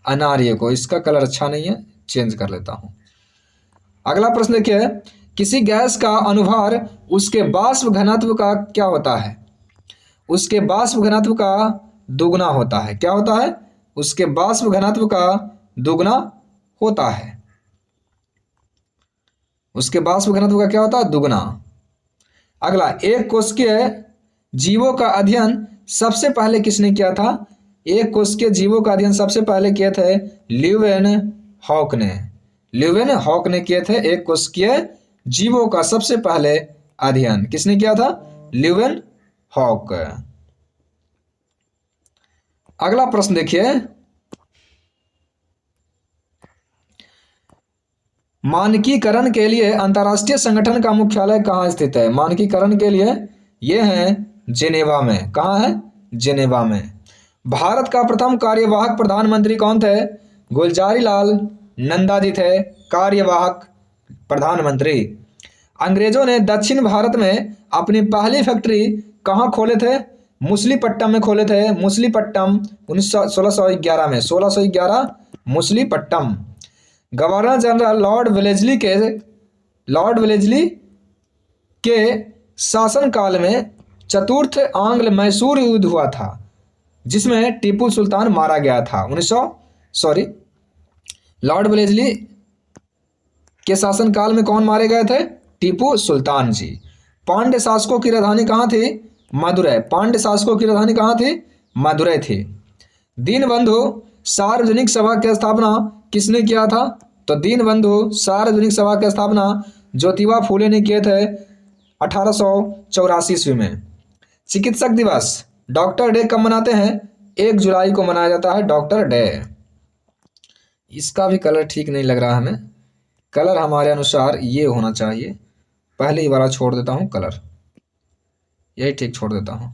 अनार्य को। इसका कलर अच्छा नहीं है, चेंज कर लेता हूं। अगला प्रश्न देखिए, किसी गैस का अनुभार उसके वाष्प घनत्व का क्या होता है? उसके वाष्प घनत्व का दुगना होता है। क्या होता है? उसके वाष्प घनत्व का दुगना होता है। उसके वाष्प घनत्व का क्या होता है? दुगना। अगला, एक कोशिकीय जीवों का अध्ययन सबसे पहले किसने किया था? एक कोशिकीय जीवों का अध्ययन सबसे पहले किए थे ल्यूवेनहॉक ने किए थे। एक कोशिकीय जीवों का सबसे पहले अध्ययन किसने किया था? ल्यूवेनहॉक। अगला प्रश्न देखिए, मानकीकरण के लिए अंतर्राष्ट्रीय संगठन का मुख्यालय कहाँ स्थित है? मानकीकरण के लिए ये है जेनेवा में। कहाँ है? जेनेवा में। भारत का प्रथम कार्यवाहक प्रधानमंत्री कौन थे? गुलजारी लाल नंदा जी थे कार्यवाहक प्रधानमंत्री। अंग्रेजों ने दक्षिण भारत में अपनी पहली फैक्ट्री कहाँ खोले थे? मुसलीपट्टम में खोले थे। मुसलीपट्टम 1611 मुसलीपट्टम। गवर्नर जनरल लॉर्ड वेलेस्ली के शासनकाल में चतुर्थ आंग्ल मैसूर युद्ध हुआ था जिसमें टीपू सुल्तान मारा गया था? लॉर्ड वेलेस्ली के शासनकाल में कौन मारे गए थे? टीपू सुल्तान जी। पांड्य शासकों की राजधानी कहाँ थी? मदुरै। पांड्य शासकों की राजधानी कहाँ थी? मदुरै थी। दीनबंधु सार्वजनिक सभा की स्थापना किसने किया था? तो दीनबंधु सार्वजनिक सभा की स्थापना ज्योतिबा फूले ने किए थे 1884 ईस्वी में। चिकित्सक दिवस डॉक्टर डे कब मनाते हैं? 1 जुलाई को मनाया जाता है डॉक्टर डे। इसका भी कलर ठीक नहीं लग रहा हमें। कलर हमारे अनुसार ये होना चाहिए। पहले ही वाला छोड़ देता हूं, कलर यही ठीक छोड़ देता हूं।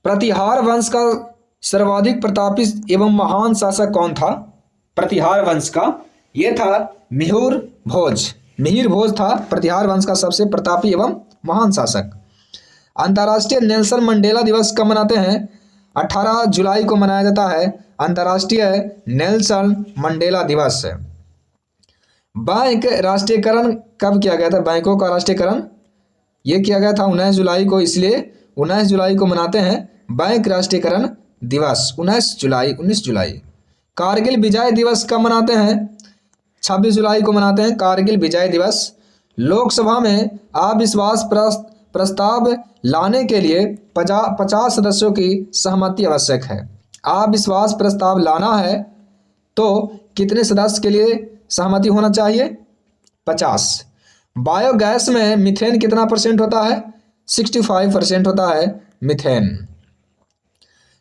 प्रतिहार वंश का सर्वाधिक प्रतापी एवं महान शासक कौन था? प्रतिहार वंश का ये था मिहिर भोज। मिहिर भोज था प्रतिहार वंश का सबसे प्रतापी एवं महान शासक। अंतर्राष्ट्रीय नेल्सन मंडेला दिवस कब मनाते हैं? 18 जुलाई को मनाया जाता है अंतर्राष्ट्रीय नेल्सन मंडेला दिवस। बैंक राष्ट्रीयकरण कब किया गया था? बैंकों का राष्ट्रीयकरण ये किया गया था 19 जुलाई को, इसलिए 19 जुलाई को मनाते हैं बैंक राष्ट्रीयकरण दिवस। 19 जुलाई। कारगिल विजय दिवस कब मनाते हैं? 26 जुलाई को मनाते हैं कारगिल विजय दिवस। लोकसभा में अविश्वास प्रस्ताव लाने के लिए 50 सदस्यों की सहमति आवश्यक है। अविश्वास प्रस्ताव लाना है तो कितने सदस्य के लिए सहमति होना चाहिए? 50। बायोगैस में मीथेन कितना % होता है? 65% होता है मीथेन।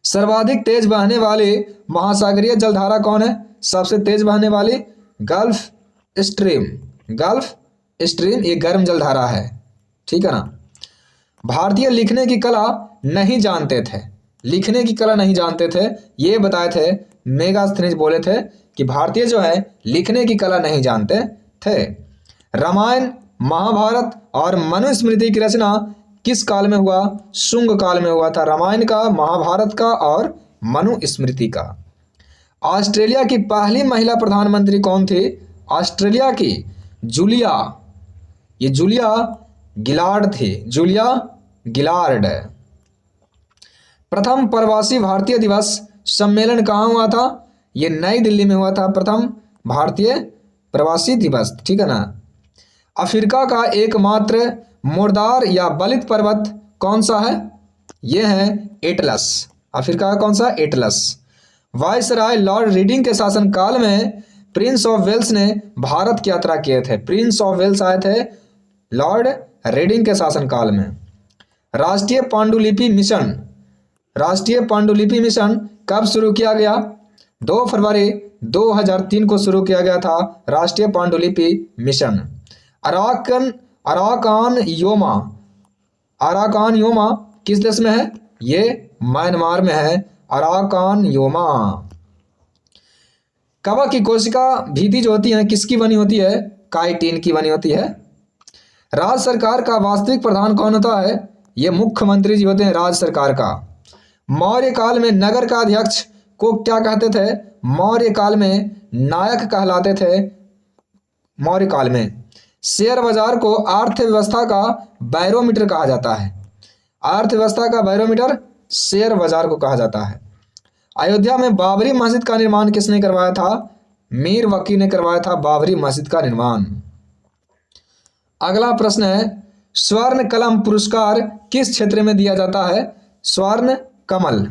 सर्वाधिक तेज बहने वाली महासागरीय जलधारा कौन है? सबसे तेज बहने वाली गल्फ स्ट्रीम। गल्फ स्ट्रीम ये गर्म जलधारा है, ठीक है ना। भारतीय लिखने की कला नहीं जानते थे। लिखने की कला नहीं जानते थे, ये बताए थे मेगास्थनीज, बोले थे कि भारतीय जो है लिखने की कला नहीं जानते थे। रामायण, महाभारत और मनुस्मृति की रचना किस काल में हुआ? शुंग काल में हुआ था। रामायण का, महाभारत का और मनुस्मृति का। ऑस्ट्रेलिया की पहली महिला प्रधानमंत्री कौन थी? ऑस्ट्रेलिया की जूलिया, ये जूलिया गिलार्ड थी। Julia Gillard. प्रथम प्रवासी भारतीय दिवस सम्मेलन कहाँ हुआ था? ये नई दिल्ली में हुआ था प्रथम भारतीय प्रवासी दिवस, ठीक है ना। अफ्रीका का एकमात्र मुर्दार या बलित पर्वत कौन सा है? ये है एटलस। अफ्रीका का कौन सा? एटलस। वायसराय लॉर्ड रीडिंग के शासनकाल में प्रिंस ऑफ वेल्स ने भारत की यात्रा किए थे। प्रिंस ऑफ वेल्स आए थे लॉर्ड रीडिंग के शासनकाल में। राष्ट्रीय पांडुलिपि मिशन, राष्ट्रीय पांडुलिपि मिशन कब शुरू किया गया? 2 फरवरी 2003 को शुरू किया गया था राष्ट्रीय पांडुलिपि मिशन। अराकान योमा किस देश में है? ये म्यांमार में है अराकान योमा। कवक की कोशिका भीति जो होती है किसकी बनी होती है? काइटिन की बनी होती है। राज्य सरकार का वास्तविक प्रधान कौन होता है? ये मुख्यमंत्री जी होते हैं राज्य सरकार का। मौर्य काल में नगर का अध्यक्ष को क्या कहते थे? मौर्य काल में नायक कहलाते थे। मौर्य काल में शेयर बाजार को अर्थव्यवस्था का बैरोमीटर कहा जाता है। अर्थव्यवस्था का बैरोमीटर शेयर बाजार को कहा जाता है। अयोध्या में बाबरी मस्जिद का निर्माण किसने करवाया था? मीर वकी ने करवाया था बाबरी मस्जिद का निर्माण। अगला प्रश्न है, स्वर्ण कलम पुरस्कार किस क्षेत्र में दिया जाता है? स्वर्ण कमल,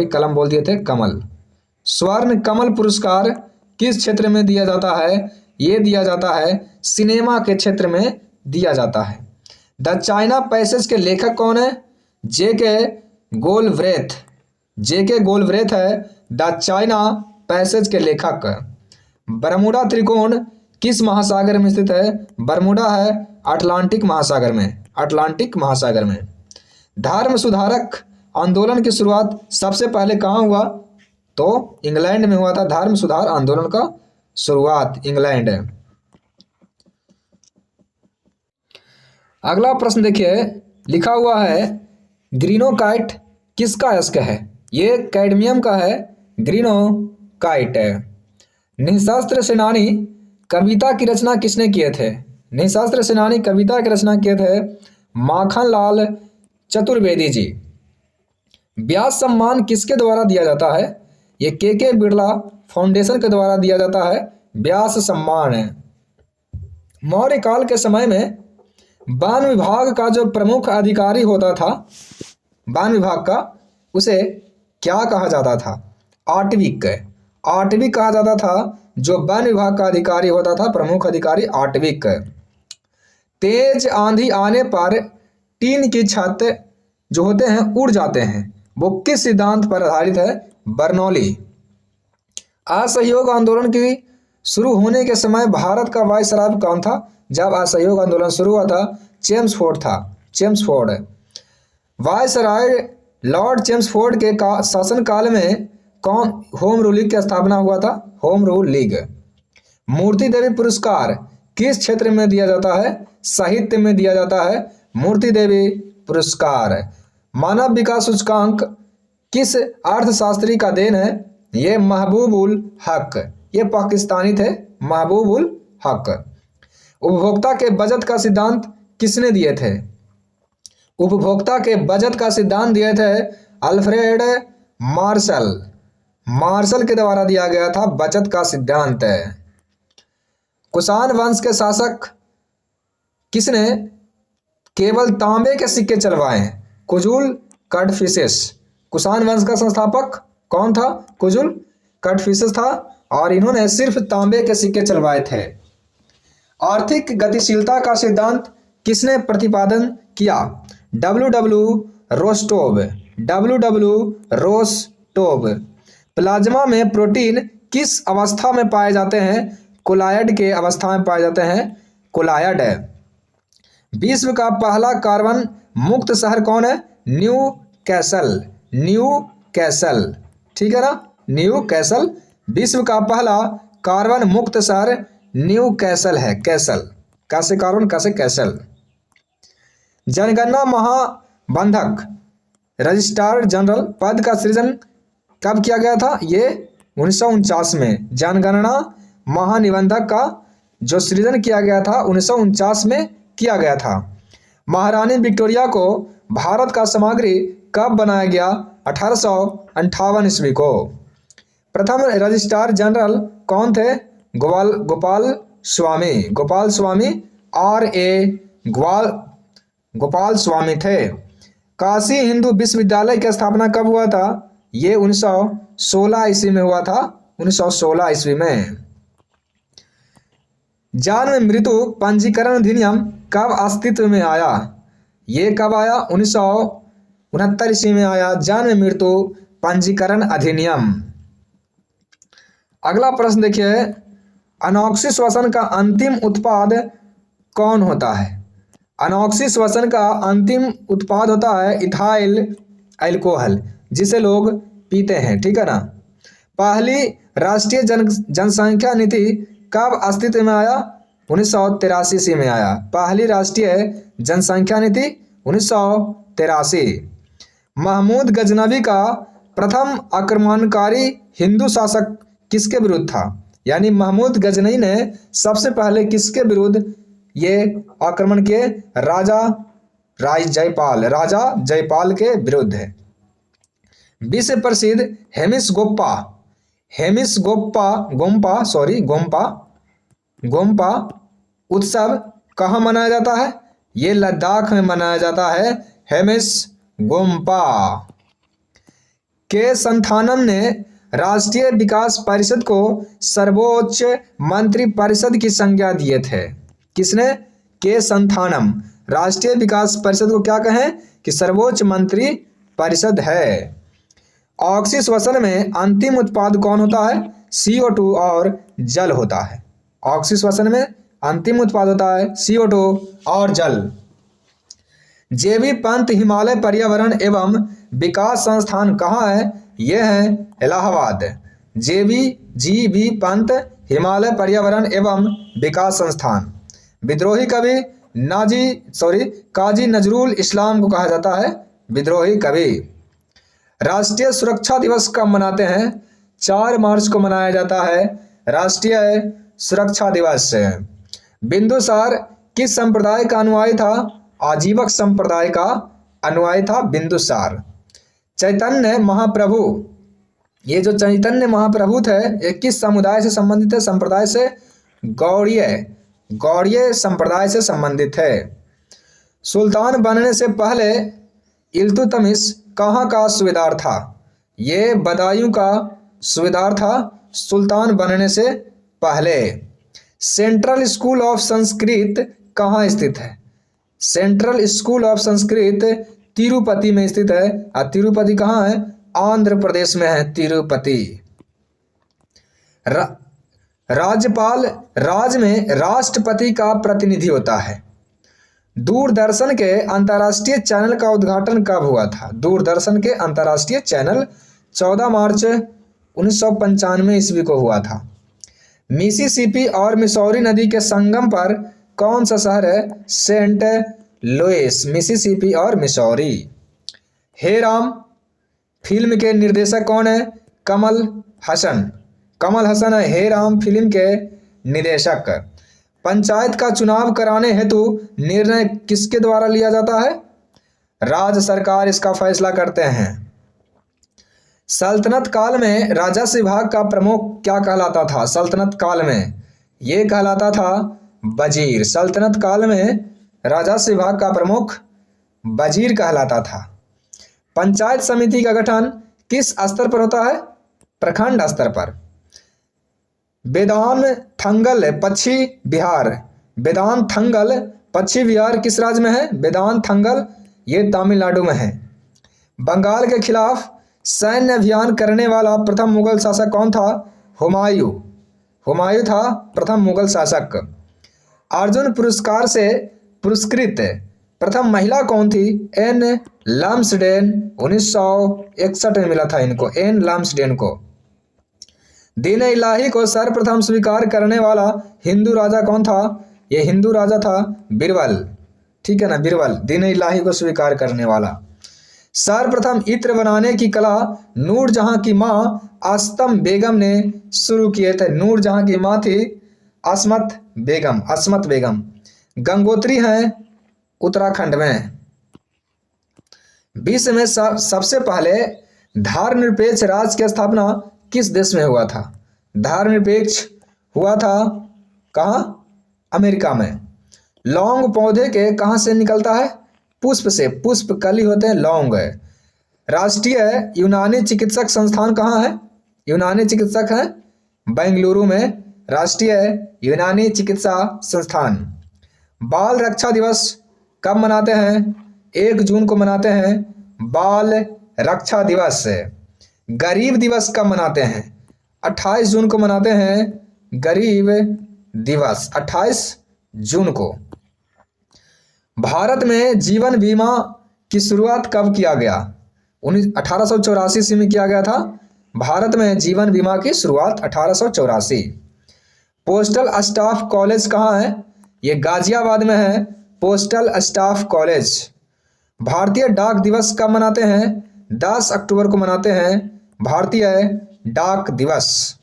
कलम बोल दिए थे, कमल। स्वर्ण कमल पुरस्कार किस क्षेत्र में दिया जाता है? ये दिया जाता है सिनेमा के क्षेत्र में दिया जाता है। द चाइना पैसेज के लेखक कौन है? जेके गोलब्रेथ। जेके गोलब्रेथ है द चाइना पैसेज के लेखक। बरमूडा त्रिकोण किस महासागर में स्थित है? बरमूडा है अटलांटिक महासागर में। अटलांटिक महासागर में। धर्म सुधारक आंदोलन की शुरुआत सबसे पहले कहाँ हुआ? तो इंग्लैंड में हुआ था धर्म सुधार आंदोलन का शुरुआत, इंग्लैंड। अगला प्रश्न देखिए, लिखा हुआ है ग्रीनोकाइट किसका अयस्क है? ये कैडमियम का है, ग्रीनोकाइट। निशस्त्र सेनानी कविता की रचना किसने किए थे? निशस्त्र सेनानी कविता की रचना किए थे माखनलाल चतुर्वेदी जी। व्यास सम्मान किसके द्वारा दिया जाता है? ये के बिरला फाउंडेशन के द्वारा दिया जाता है व्यास सम्मान। मौर्य काल के समय में वन विभाग का जो प्रमुख अधिकारी होता था वन विभाग का, उसे क्या कहा जाता था? आटविक। आटविक कहा जाता था जो वन विभाग का अधिकारी होता था, प्रमुख अधिकारी आटविक। तेज आंधी आने पर टीन की छत जो होते हैं उड़ जाते हैं, वो किस सिद्धांत पर आधारित है? बर्नौली। असहयोग आंदोलन की शुरू होने के समय भारत का वायसराय कौन था? जब असहयोग आंदोलन शुरू हुआ था, चेम्सफोर्ड था, चेम्सफोर्ड। वायसराय लॉर्ड चेम्सफोर्ड के शासन काल में कौन होम रूल लीग की स्थापना हुआ था? Home rule league. Moorti Devi पुरस्कार किस क्षेत्र में दिया जाता है? साहित्य में दिया जाता है मूर्ति देवी पुरस्कार। मानव विकास सूचकांक किस अर्थशास्त्री का देन है? ये महबूब उल हक, ये पाकिस्तानी थे महबूब उल हक। उपभोक्ता के बजट का सिद्धांत किसने दिए थे? उपभोक्ता के बजट का सिद्धांत दिए थे अल्फ्रेड मार्शल। मार्शल के द्वारा दिया गया था बचत का सिद्धांत। कुषाण वंश के शासक किसने केवल तांबे के सिक्के चलवाए? कुजुल कड़फिसेस। कुषाण वंश का संस्थापक कौन था? कुजुल कड़फिसेस था, और इन्होंने सिर्फ तांबे के सिक्के चलवाए थे। आर्थिक गतिशीलता का सिद्धांत किसने प्रतिपादन किया? W Rostow. W Rostow. Plasma में प्रोटीन किस अवस्था में पाए जाते हैं? कोलायड के अवस्था में पाए जाते हैं, कोलायड। विश्व का पहला कार्बन मुक्त शहर कौन है? New castle. न्यू कैसल, ठीक है ना, न्यू कैसल। विश्व का पहला कार्बन मुक्त शहर न्यू कैसल है, कैसल। कैसे कार्बन, कैसे कैसल। जनगणना महाबंधक रजिस्ट्रार जनरल पद का सृजन कब किया गया था? ये 1949 में। जनगणना महानिबंधक का जो सृजन किया गया था 1949 में किया गया था। महारानी विक्टोरिया को भारत का सामग्री कब बनाया गया? 1858 ईस्वी को। प्रथम रजिस्ट्रार जनरल कौन थे? गोपाल स्वामी। गोपाल स्वामी गोपाल स्वामी थे। काशी हिंदू विश्वविद्यालय की स्थापना कब हुआ था? ये 1916 ईस्वी में हुआ था, 1916 ईस्वी में। जन्म मृत्यु पंजीकरण अधिनियम कब अस्तित्व में आया? ये कब आया? 1969 ईस्वी में आया जन्म मृत्यु पंजीकरण अधिनियम। अगला प्रश्न देखिए, अनॉक्सी श्वसन का अंतिम उत्पाद कौन होता है? अनॉक्सी श्वसन का अंतिम उत्पाद होता है इथाइल अल्कोहल, जिसे लोग पीते हैं, ठीक है ना। पहली राष्ट्रीय जनसंख्या नीति कब अस्तित्व में आया? 1983 ईस्वी में आया। पहली राष्ट्रीय जनसंख्या नीति 1983। महमूद गजनवी का प्रथम आक्रमणकारी हिंदू शासक किसके विरुद्ध था? यानी महमूद गजनवी ने सबसे पहले किसके विरुद्ध ये आक्रमण किए? राजा जयपाल के विरुद्ध है। विश्व प्रसिद्ध गोम्पा उत्सव कहाँ मनाया जाता है? ये लद्दाख में मनाया जाता है, हेमिस गोम्पा। के संथानम ने राष्ट्रीय विकास परिषद को सर्वोच्च मंत्री परिषद की संज्ञा दिए थे। किसने? के संथानम। राष्ट्रीय विकास परिषद को क्या कहें? कि सर्वोच्च मंत्री परिषद है। ऑक्सी श्वसन में अंतिम उत्पाद कौन होता है? CO2 और जल होता है। ऑक्सी श्वसन में अंतिम उत्पाद होता है CO2 और जल। JV पंत हिमालय पर्यावरण एवं विकास संस्थान कहाँ है? यह है इलाहाबाद। GV पंत हिमालय पर्यावरण एवं विकास संस्थान। विद्रोही कवि काजी नजरुल इस्लाम को कहा जाता है विद्रोही कवि। राष्ट्रीय सुरक्षा दिवस कब मनाते हैं? 4 मार्च को मनाया जाता है राष्ट्रीय सुरक्षा दिवस। बिंदुसार किस संप्रदाय का अनुयायी था? आजीवक संप्रदाय का अनुयायी था बिंदुसार। चैतन्य महाप्रभु, ये जो चैतन्य महाप्रभु थे ये किस समुदाय से संबंधित है? संप्रदाय से गौड़ीय संप्रदाय से संबंधित है। सुल्तान बनने से पहले इल्तुतमिश कहाँ का सूबेदार था? ये बदायूं का सूबेदार था सुल्तान बनने से पहले। सेंट्रल स्कूल ऑफ संस्कृत कहाँ स्थित है? Central school of Sanskrit Tirupati में स्थित है। और तिरुपति कहाँ है? आंध्र प्रदेश में है तिरुपति। राज्यपाल राज्य में राष्ट्रपति का प्रतिनिधि होता है। दूरदर्शन के अंतर्राष्ट्रीय चैनल का उद्घाटन कब हुआ था? दूरदर्शन के अंतर्राष्ट्रीय चैनल 14 मार्च 1995 ईस्वी को हुआ था। मिसिसिपी और मिसौरी नदी के संगम पर कौन सा शहर है? Saint Louis. मिसिसिपी और मिसौरी। हे राम फिल्म के निर्देशक कौन है? कमल हसन है हे राम फिल्म के निर्देशक। पंचायत का चुनाव कराने हेतु निर्णय किसके द्वारा लिया जाता है? राज्य सरकार इसका फैसला करते हैं। सल्तनत काल में राजस्व विभाग का प्रमुख क्या कहलाता था? सल्तनत काल में ये कहलाता था वजीर। सल्तनत काल में राजस्व विभाग का प्रमुख वजीर कहलाता था। पंचायत समिति का गठन किस स्तर पर होता है? प्रखंड स्तर पर। वेदांथंगल पश्चिम बिहार किस राज्य में है? वेदांथंगल ये तमिलनाडु में है। बंगाल के खिलाफ सैन्य अभियान करने वाला प्रथम मुगल शासक कौन था? हुमायूं था प्रथम मुगल शासक। अर्जुन पुरस्कार से पुरस्कृत प्रथम महिला कौन थी? N Lumsden. 1961 में मिला था इनको, एन लम्सडेन को। दीन इलाही को सर्वप्रथम स्वीकार करने वाला हिंदू राजा कौन था? ये हिंदू राजा था बीरबल। ठीक है ना, बीरबल दीन इलाही को स्वीकार करने वाला। सर्वप्रथम इत्र बनाने की कला नूरजहां की माँ आस्तम बेगम ने शुरू किए थे। नूरजहां की माँ थी अस्मत बेगम। गंगोत्री हैं उत्तराखंड में। विश्व में सबसे पहले धर्मनिरपेक्ष राज्य की स्थापना किस देश में हुआ था? धर्मनिरपेक्ष हुआ था कहाँ? अमेरिका में। लौंग पौधे के कहाँ से निकलता है? पुष्प से। पुष्प कली होते हैं लौंग। राष्ट्रीय यूनानी चिकित्सक संस्थान कहाँ है? यूनानी चिकित्सक है बेंगलुरु में, राष्ट्रीय यूनानी चिकित्सा संस्थान। बाल रक्षा दिवस कब मनाते हैं? 1 जून को मनाते हैं बाल रक्षा दिवस। गरीब दिवस कब मनाते हैं? 28 जून को मनाते हैं गरीब दिवस, 28 जून को। भारत में जीवन बीमा की शुरुआत कब किया गया? 1884 ईस्वी में किया गया था। भारत में जीवन बीमा की शुरुआत 1884। पोस्टल स्टाफ कॉलेज कहाँ है? ये गाजियाबाद में है पोस्टल स्टाफ कॉलेज। भारतीय डाक दिवस कब मनाते हैं? 10 अक्टूबर को मनाते हैं भारतीय डाक दिवस।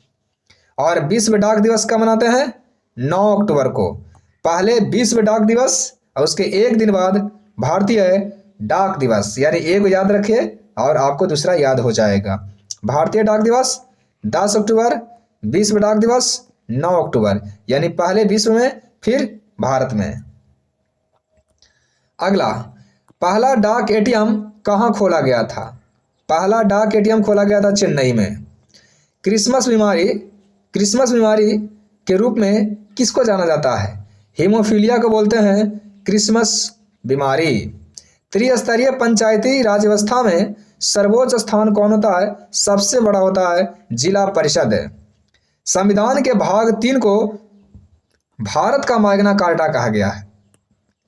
और विश्व डाक दिवस कब मनाते हैं? 9 अक्टूबर को। पहले विश्व डाक दिवस और उसके एक दिन बाद भारतीय डाक दिवस, यानी एक याद रखिए और आपको दूसरा याद हो जाएगा। भारतीय डाक दिवस 10 अक्टूबर, विश्व डाक दिवस 9 अक्टूबर, यानी पहले विश्व में फिर भारत में। अगला, पहला डाक एटीएम कहाँ खोला गया था? पहला डाक एटीएम खोला गया था चेन्नई में। क्रिसमस बीमारी के रूप में किसको जाना जाता है? हीमोफीलिया को बोलते हैं क्रिसमस बीमारी। त्रिस्तरीय पंचायती राज व्यवस्था में सर्वोच्च स्थान कौन होता है? सबसे बड़ा होता है जिला परिषद। संविधान के भाग 3 को भारत का मैग्ना कार्टा कहा गया है।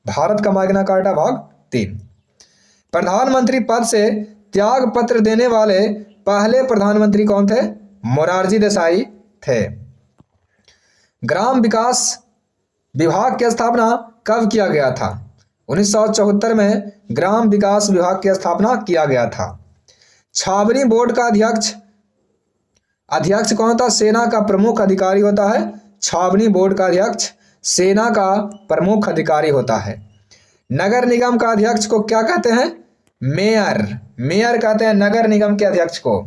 भारत का मैग्ना कार्टा भाग 3। प्रधानमंत्री पद से त्याग पत्र देने वाले पहले प्रधानमंत्री कौन थे? मोरारजी देसाई थे। ग्राम विकास विभाग की स्थापना कब किया गया था? 1974 में ग्राम विकास विभाग की स्थापना किया गया था। छावनी बोर्ड का अध्यक्ष कौन होता है? सेना का प्रमुख अधिकारी होता है। छावनी बोर्ड का अध्यक्ष सेना का प्रमुख अधिकारी होता है। नगर निगम का अध्यक्ष को क्या कहते हैं? मेयर। मेयर कहते हैं नगर निगम के अध्यक्ष को।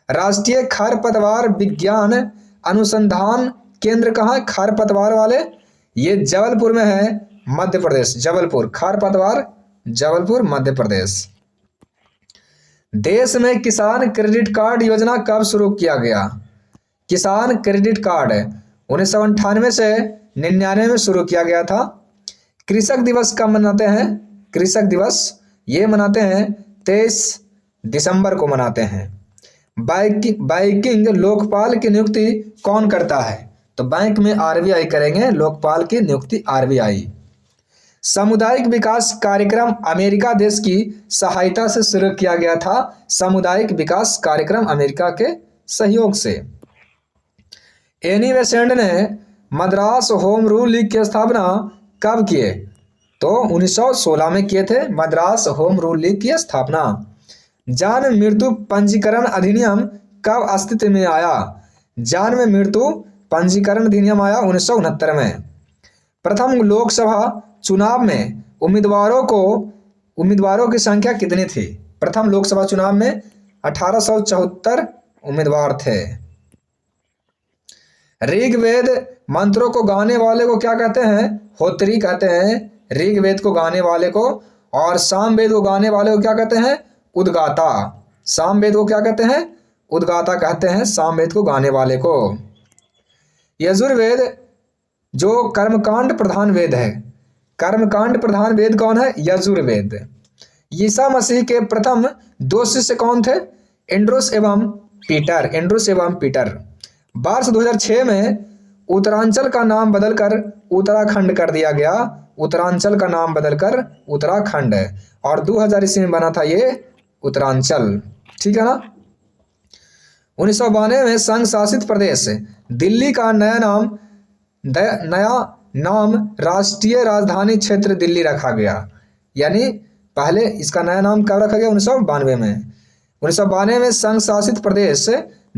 राष्ट्रीय खरपतवार विज्ञान अनुसंधान केंद्र कहाँ है खरपतवार वाले? ये जबलपुर में है, मध्य प्रदेश। जबलपुर, खरपतवार जबलपुर मध्य प्रदेश। देश में किसान क्रेडिट कार्ड योजना कब शुरू किया गया? किसान क्रेडिट कार्ड 1998 से 99 में शुरू किया गया था। कृषक दिवस कब मनाते हैं? कृषक दिवस ये मनाते हैं 23 दिसंबर को मनाते हैं। बैंकिंग लोकपाल की नियुक्ति कौन करता है? तो बैंक में आरबीआई करेंगे, लोकपाल की नियुक्ति आरबीआई। सामुदायिक विकास कार्यक्रम अमेरिका देश की सहायता से शुरू किया गया था। सामुदायिक विकास कार्यक्रम अमेरिका के सहयोग से। एनी बेसेंट ने मद्रास होम रूल लीग की स्थापना कब किए? तो 1916 में किए थे मद्रास होम रूल लीग की स्थापना। जन्म मृत्यु पंजीकरण अधिनियम कब अस्तित्व में आया? जन्म मृत्यु पंजीकरण अधिनियम आया 1969 में। प्रथम लोकसभा चुनाव में उम्मीदवारों की संख्या कितनी थी? प्रथम लोकसभा चुनाव में 1874 उम्मीदवार थे। ऋग्वेद मंत्रों को गाने वाले को क्या कहते हैं? होत्री कहते हैं ऋग्वेद को गाने वाले को। और सामवेद को गाने वाले को क्या कहते हैं? उद्गाता। सामवेद को क्या कहते हैं? उद्गाता कहते हैं सामवेद को गाने वाले को। यजुर्वेद जो कर्मकांड प्रधान वेद है, कर्मकांड प्रधान वेद कौन है? यजुर्वेद। ईसा मसीह के प्रथम 2 शिष्य कौन थे? एंड्रोस एवं पीटर। एंड्रोस एवं पीटर। वर्ष 2006 में उत्तरांचल का नाम बदलकर उत्तराखंड कर दिया गया। उत्तरांचल का नाम बदलकर उत्तराखंड है। और 2000 ईस्वी में बना था ये उत्तरांचल। ठीक है ना। 1992 में संघ शासित प्रदेश दिल्ली का नया नाम राष्ट्रीय राजधानी क्षेत्र दिल्ली रखा गया। यानी पहले इसका नया नाम कब रखा गया? 1992 में। 1992 में संघ शासित प्रदेश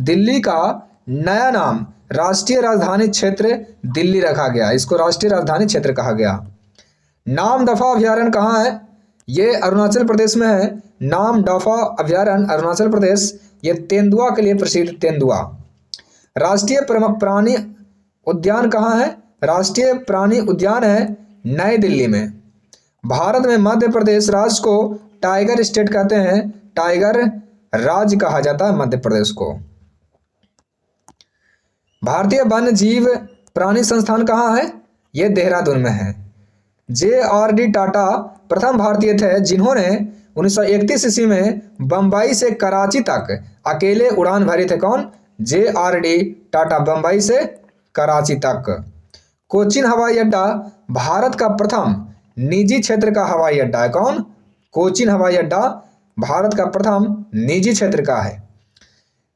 दिल्ली का नया नाम राष्ट्रीय राजधानी क्षेत्र दिल्ली रखा गया। इसको राष्ट्रीय राजधानी क्षेत्र कहा गया। नामदफा अभयारण्य कहाँ है? ये अरुणाचल प्रदेश में है। नामदफा अभयारण्य अरुणाचल प्रदेश। ये तेंदुआ के लिए प्रसिद्ध, तेंदुआ। राष्ट्रीय प्राणी उद्यान कहाँ है? राष्ट्रीय प्राणी उद्यान है नई दिल्ली में। भारत में मध्य प्रदेश राज्य को टाइगर स्टेट कहते हैं। टाइगर राज्य कहा जाता है मध्य प्रदेश को। भारतीय वन्य जीव प्राणी संस्थान कहाँ है? ये देहरादून में है। JRD टाटा प्रथम भारतीय थे जिन्होंने 1931 ईस्वी में बम्बई से कराची तक अकेले उड़ान भरी थे। कौन? JRD टाटा, बम्बई से कराची तक। कोचीन हवाई अड्डा भारत का प्रथम निजी क्षेत्र का हवाई अड्डा है। कौन? कोचीन हवाई अड्डा भारत का प्रथम निजी क्षेत्र का है।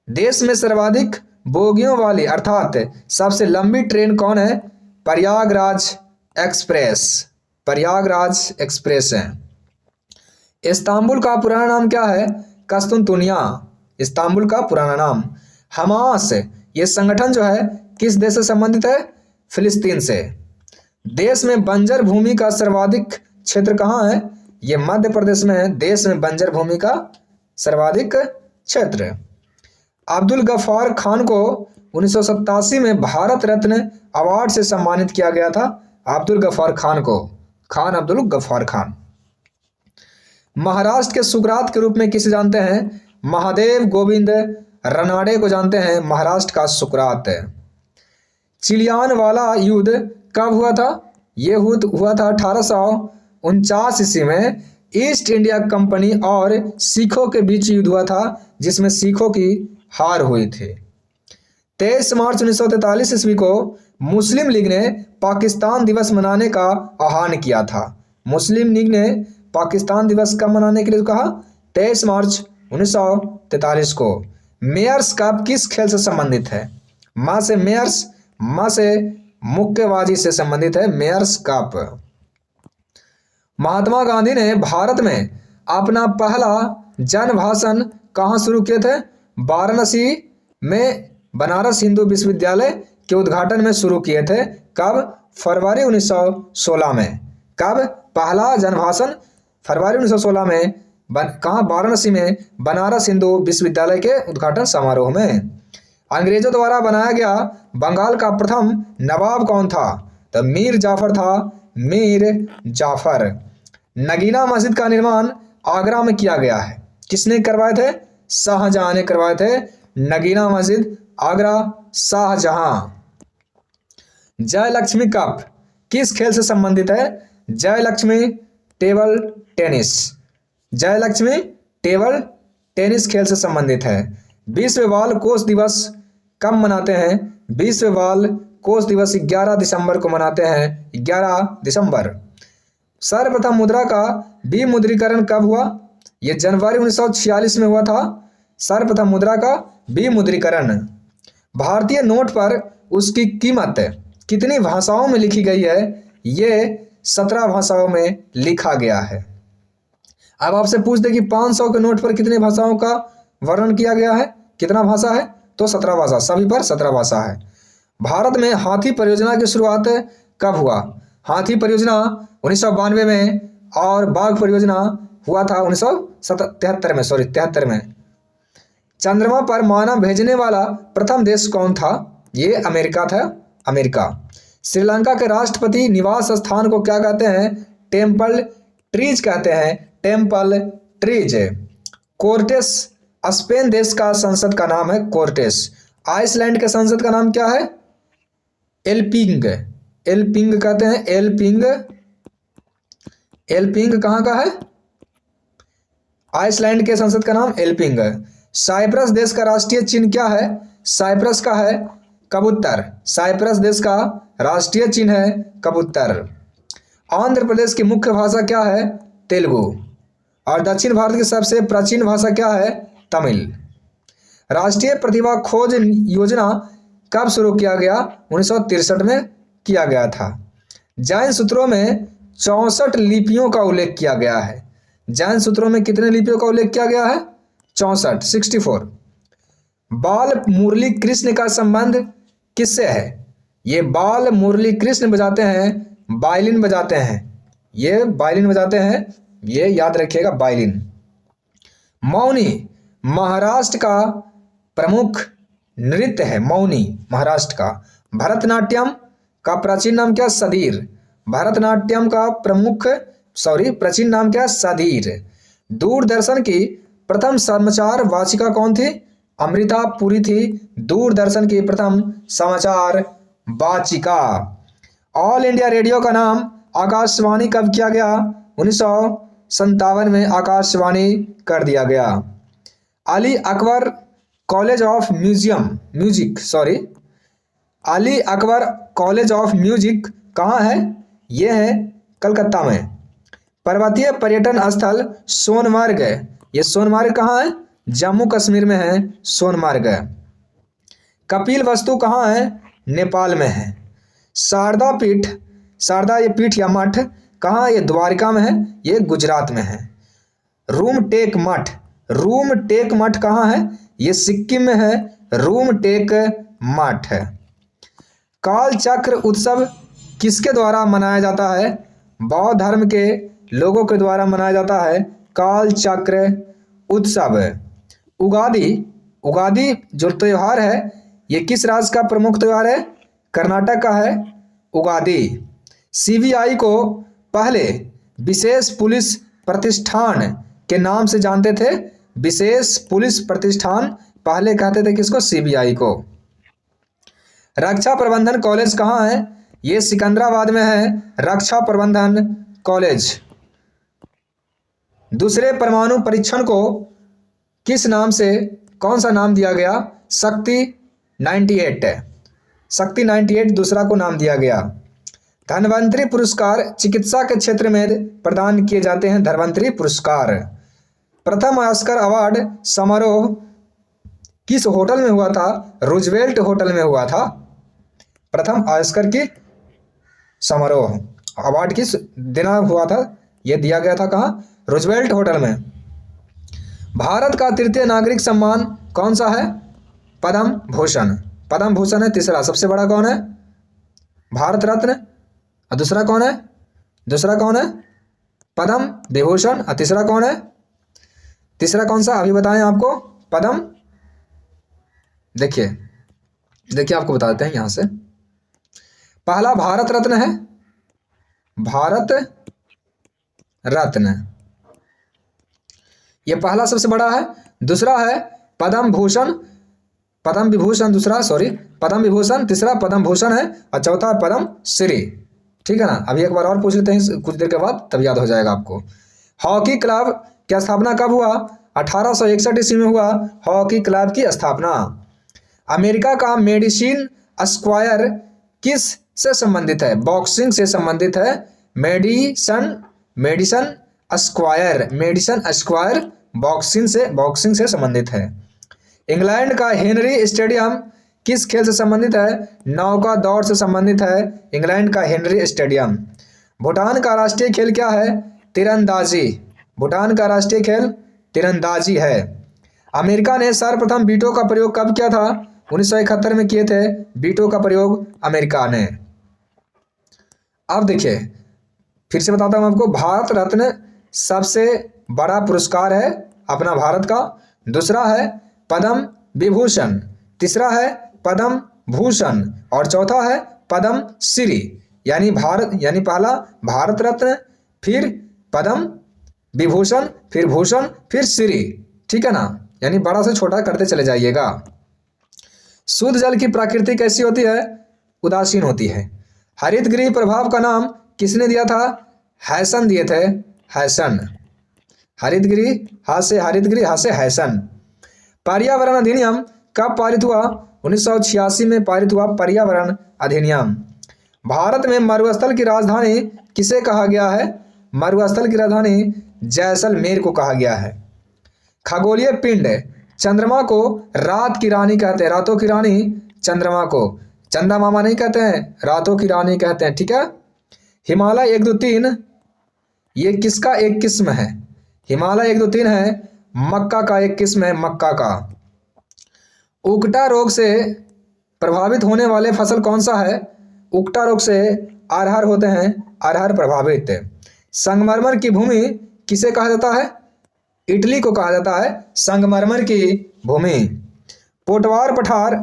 देश में सर्वाधिक बोगियों वाली अर्थात सबसे लंबी ट्रेन कौन है? प्रयागराज एक्सप्रेस। प्रयागराज एक्सप्रेस है। इस्तांबुल का पुराना नाम क्या है? कस्तुनतुनिया। इस्तांबुल का पुराना नाम। हमास ये संगठन जो है किस देश से संबंधित है? फिलिस्तीन से। देश में बंजर भूमि का सर्वाधिक क्षेत्र कहाँ है? ये मध्य प्रदेश में है। देश में बंजर भूमि का सर्वाधिक क्षेत्र। अब्दुल गफ्फार खान को 1987 में भारत रत्न अवार्ड से सम्मानित किया गया था। अब्दुल गफ्फार खान को, खान अब्दुल गफ्फार खान। महाराष्ट्र के सुकरात के रूप में किसे जानते हैं? महादेव गोविंद रनाडे को जानते हैं महाराष्ट्र का सुकरात। चिलियानवाला युद्ध कब हुआ था? ये हुआ था 1849 ईस्वी में। ईस्ट इंडिया कंपनी और सिखों के बीच युद्ध हुआ था जिसमें सिखों की हार हुई थी। 23 मार्च 1943 ईस्वी को मुस्लिम लीग ने पाकिस्तान दिवस मनाने का आह्वान किया था। मुस्लिम लीग ने पाकिस्तान दिवस कब मनाने के लिए कहा? 23 मार्च 1943 को। मेयर्स कप किस खेल से संबंधित है? माँ से मेयर्स, माँ से मुक्केबाजी से संबंधित है मेयर्स कप। महात्मा गांधी ने भारत में अपना पहला जन भाषण कहाँ शुरू किए थे? वाराणसी में बनारस हिंदू विश्वविद्यालय के उद्घाटन में शुरू किए थे। कब? फरवरी 1916 में। कब? पहला जनभाषण फरवरी 1916 में कहाँ? वाराणसी में बनारस हिंदू विश्वविद्यालय के उद्घाटन समारोह में। अंग्रेजों द्वारा बनाया गया बंगाल का प्रथम नवाब कौन था? तो मीर जाफर था, मीर जाफर। नगीना मस्जिद का निर्माण आगरा में किया गया है। किसने करवाए थे? शाहजहां ने करवाए थे। नगीना मस्जिद आगरा, शाहजहां। जयलक्ष्मी कप किस खेल से संबंधित है? Jayalakshmi table tennis. Jayalakshmi table tennis खेल से संबंधित है। विश्व बाल कोष दिवस कब मनाते हैं? विश्व बाल कोष दिवस 11 दिसंबर को मनाते हैं, 11 दिसंबर। सर्वप्रथम मुद्रा का विमुद्रीकरण कब हुआ? यह जनवरी 1946 में हुआ था, सर्वप्रथम मुद्रा का विमुद्रीकरण। भारतीय नोट पर उसकी कीमत कितनी भाषाओं में लिखी गई है? ये 17 भाषाओं में लिखा गया है। अब आपसे पूछ दे कि 500 के नोट पर कितने भाषाओं का वर्णन किया गया है? कितना भाषा है? तो 17 भाषा, सभी पर 17 भाषा है। भारत में हाथी परियोजना की शुरुआत कब हुआ? हाथी परियोजना 1992 में और बाघ परियोजना हुआ था 1973 में। चंद्रमा पर मानव भेजने वाला प्रथम देश कौन था? ये अमेरिका था, अमेरिका। श्रीलंका के राष्ट्रपति निवास स्थान को क्या कहते हैं? टेम्पल ट्रीज कहते हैं, टेम्पल ट्रीज। कोर्टेस स्पेन देश का संसद का नाम है, कोर्टेस। आइसलैंड के संसद का नाम क्या है? एल्पिंग, एल्पिंग कहते हैं, एल्पिंग। एल्पिंग कहाँ का है? आइसलैंड के संसद का नाम एल्पिंग। साइप्रस देश का राष्ट्रीय चिन्ह क्या है? साइप्रस का है कबूतर। साइप्रस देश का राष्ट्रीय चिन्ह है कबूतर। आंध्र प्रदेश की मुख्य भाषा क्या है? तेलुगु। और दक्षिण भारत की सबसे प्राचीन भाषा क्या है? तमिल। राष्ट्रीय प्रतिभा खोज योजना कब शुरू किया गया? 1963 में किया गया था। जैन सूत्रों में 64 लिपियों का उल्लेख किया गया है। जैन सूत्रों में कितने लिपियों का उल्लेख किया गया है? 64, 64। बाल मुरली कृष्ण का संबंध किससे है? ये बाल मुरली कृष्ण बजाते हैं, वायलिन बजाते हैं। ये वायलिन बजाते हैं, ये याद रखिएगा, वायलिन। मौनी महाराष्ट्र का प्रमुख नृत्य है, मौनी महाराष्ट्र का। भरतनाट्यम का प्राचीन नाम क्या? सदीर। भरतनाट्यम का प्राचीन नाम क्या? सदीर। दूरदर्शन की प्रथम समाचार वाचिका कौन थी? अमृता पुरी थी दूरदर्शन की प्रथम समाचार वाचिका। ऑल इंडिया रेडियो का नाम आकाशवाणी कब किया गया? 1957 में आकाशवाणी कर दिया गया। Ali Akbar college of Ali Akbar college of music कहाँ है? यह है कलकत्ता में। पर्वतीय पर्यटन स्थल सोनमर्ग, ये सोनमर्ग कहाँ है? जम्मू कश्मीर में है सोनमर्ग। कपिल वस्तु कहाँ है? नेपाल में है। शारदा पीठ, शारदा ये पीठ या मठ कहाँ है? ये द्वारिका में है, ये गुजरात में है। रूमटेक मठ, रूमटेक मठ कहाँ है? ये सिक्किम में है, रूमटेक मठ है। काल चक्र उत्सव किसके द्वारा मनाया जाता है? बौद्ध धर्म के लोगों के द्वारा मनाया जाता है काल चक्र उत्सव। उगादि, उगादि जो त्योहार है ये किस राज्य का प्रमुख त्योहार है? कर्नाटक का है उगादि। सीबीआई को पहले विशेष पुलिस प्रतिष्ठान के नाम से जानते थे। विशेष पुलिस प्रतिष्ठान पहले कहते थे किसको? सीबीआई को। रक्षा प्रबंधन कॉलेज कहाँ है? ये सिकंदराबाद में है, रक्षा प्रबंधन कॉलेज। दूसरे परमाणु परीक्षण को किस नाम से, कौन सा नाम दिया गया? शक्ति 98, शक्ति 98 दूसरा को नाम दिया गया। धन्वंतरी पुरस्कार चिकित्सा के क्षेत्र में प्रदान किए जाते हैं, धन्वंतरी पुरस्कार। प्रथम ऑस्कर अवार्ड समारोह किस होटल में हुआ था? रूजवेल्ट होटल में हुआ था। प्रथम ऑस्कर की समारोह अवार्ड किस दिन हुआ था? यह दिया गया था कहाँ? रूजवेल्ट होटल में। भारत का तृतीय नागरिक सम्मान कौन सा है? पद्म भूषण। पद्म भूषण है तीसरा। सबसे बड़ा कौन है? भारत रत्न। और दूसरा कौन है? दूसरा कौन है? पद्म विभूषण। और तीसरा कौन है? तीसरा कौन सा अभी बताएं आपको? पद्म। देखिए देखिए आपको बताते हैं यहां से। पहला भारत रत्न है, भारत रत्न, ये पहला सबसे बड़ा है। दूसरा है पद्म भूषण, पद्म विभूषण दूसरा, सॉरी पद्म विभूषण, तीसरा पद्म भूषण है और चौथा है पद्म श्री। ठीक है ना? अभी एक बार और पूछ लेते हैं कुछ देर के बाद, तब याद हो जाएगा आपको। हॉकी क्लब की स्थापना कब हुआ? 1861 ईस्वी में हुआ हॉकी क्लब की स्थापना। अमेरिका का मेडिसिन स्क्वायर किस से संबंधित है? बॉक्सिंग से संबंधित है। Madison Madison Square, Madison Square boxing से संबंधित है। इंग्लैंड का हेनरी स्टेडियम किस खेल से संबंधित है? नौका दौड़ से संबंधित है इंग्लैंड का हेनरी स्टेडियम। भूटान का राष्ट्रीय खेल क्या है? तीरंदाजी। भूटान का राष्ट्रीय खेल तीरंदाजी है। अमेरिका ने सर्वप्रथम वीटो का प्रयोग कब किया था? 1971 में किए थे वीटो का प्रयोग अमेरिका ने। अब देखिए फिर से बताता हूं आपको, भारत रत्न सबसे बड़ा पुरस्कार है अपना भारत का। दूसरा है पद्म विभूषण, तीसरा है पद्म भूषण और चौथा है पद्म श्री। यानी पहला भारत रत्न, फिर पद्म विभूषण, फिर भूषण, फिर श्री। ठीक है ना? यानी बड़ा से छोटा करते चले जाइएगा। शुद्ध जल की प्रकृति कैसी होती है? उदासीन होती है। हरित गृह प्रभाव का नाम किसने दिया था? हैसन दिए थे, हैसन। हरित गृह हाथ से हैसन। पर्यावरण अधिनियम कब पारित हुआ? 1986 में पारित हुआ पर्यावरण अधिनियम। भारत में मरुस्थल की राजधानी किसे कहा गया है? मरुस्थल की राजधानी जैसलमेर को कहा गया है। खगोलीय पिंड चंद्रमा को रात की रानी कहते हैं, रातों की रानी चंद्रमा को, चंदा मामा नहीं कहते हैं, रातों की रानी कहते हैं। ठीक है? हिमालय 1 2 3 ये किसका एक किस्म है? हिमालय 1 2 3 है मक्का का एक किस्म है, मक्का का। उकटा रोग से प्रभावित होने वाले फसल कौन सा है? उकटा रोग से अरहर होते हैं, अरहर प्रभावित। संगमरमर की भूमि किसे कहा जाता है? इटली को कहा जाता है संगमरमर की भूमि। पोटवार पठार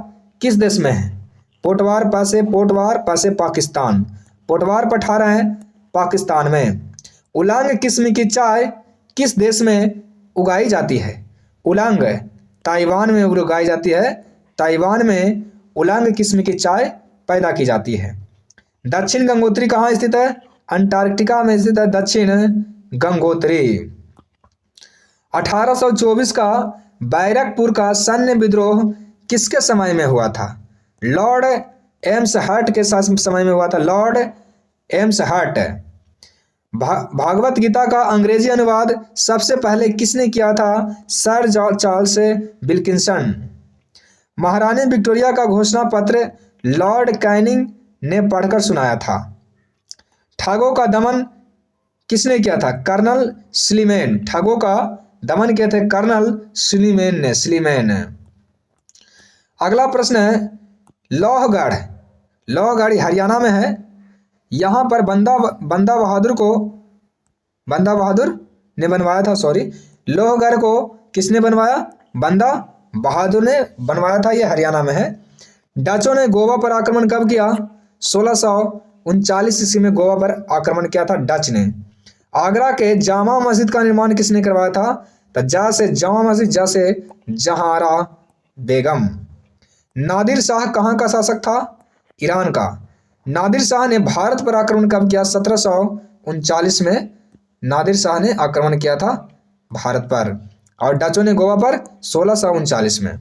किस देश में है? पोटवार पासे पाकिस्तान, पोटवार पठार है पाकिस्तान में। उलांग किस्म की चाय किस देश में उगाई जाती है? उलांग ताइवान में उगाई जाती है, ताइवान में उलांग किस्म की चाय पैदा की जाती है। दक्षिण गंगोत्री कहाँ स्थित है? अंटार्कटिका में स्थित है दक्षिण गंगोत्री। 1824 का बैरकपुर का सैन्य विद्रोह किसके समय में हुआ था? लॉर्ड एम्स हर्ट के समय में हुआ था, Lord Amherst. Bhagavad Gita का अंग्रेजी अनुवाद सबसे पहले किसने किया था? Sir Charles Wilkinson. महारानी विक्टोरिया का घोषणा पत्र लॉर्ड कैनिंग ने पढ़कर सुनाया था। ठगों का दमन किसने किया था? कर्नल स्लीमेन। ठगों का दमन किए थे कर्नल स्लीमेन ने, स्लीमेन। अगला प्रश्न है लौहगढ़, लौहगढ़ हरियाणा में है। यहाँ पर बंदा बहादुर ने बनवाया था, सॉरी लोहगढ़ को किसने बनवाया? बंदा बहादुर ने बनवाया था, ये हरियाणा में है। डचों ने गोवा पर आक्रमण कब किया? 1639 ईस्वी में गोवा पर आक्रमण किया था डच ने। आगरा के जामा मस्जिद का निर्माण किसने करवाया था? तो जा से जामा मस्जिद, जा से जहारा बेगम। नादिर शाह कहाँ का शासक था? ईरान का। नादिर शाह ने भारत पर आक्रमण कब किया? 1739 में नादिर शाह ने आक्रमण किया था भारत पर, और डचों ने गोवा पर 1639 में।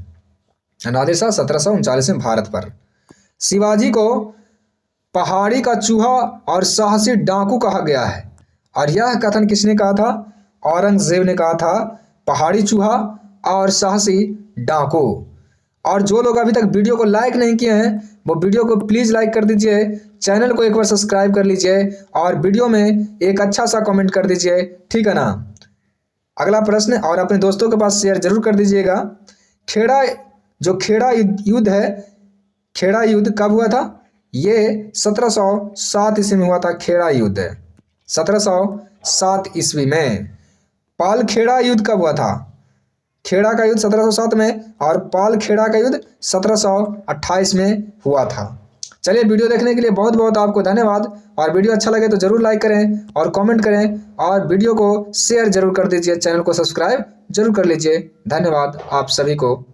नादिर शाह 1739 में भारत पर। शिवाजी को पहाड़ी का चूहा और साहसी डाकू कहा गया है, और यह कथन किसने कहा था? औरंगजेब ने कहा था पहाड़ी चूहा और साहसी डाकू। और जो लोग अभी तक वीडियो को लाइक नहीं किए हैं वो वीडियो को प्लीज़ लाइक कर दीजिए, चैनल को एक बार सब्सक्राइब कर लीजिए और वीडियो में एक अच्छा सा कमेंट कर दीजिए। ठीक है ना? अगला प्रश्न, और अपने दोस्तों के पास शेयर जरूर कर दीजिएगा। खेड़ा युद्ध है, खेड़ा युद्ध कब हुआ था? ये 1707 ईस्वी में हुआ था खेड़ा युद्ध। 1707 ईस्वी में। पालखेड़ा युद्ध कब हुआ था? खेड़ा का युद्ध 1707 में और पालखेड़ा का युद्ध 1728 में हुआ था। चलिए, वीडियो देखने के लिए बहुत बहुत आपको धन्यवाद। और वीडियो अच्छा लगे तो जरूर लाइक करें और कमेंट करें और वीडियो को शेयर जरूर कर दीजिए। चैनल को सब्सक्राइब जरूर कर लीजिए। धन्यवाद आप सभी को।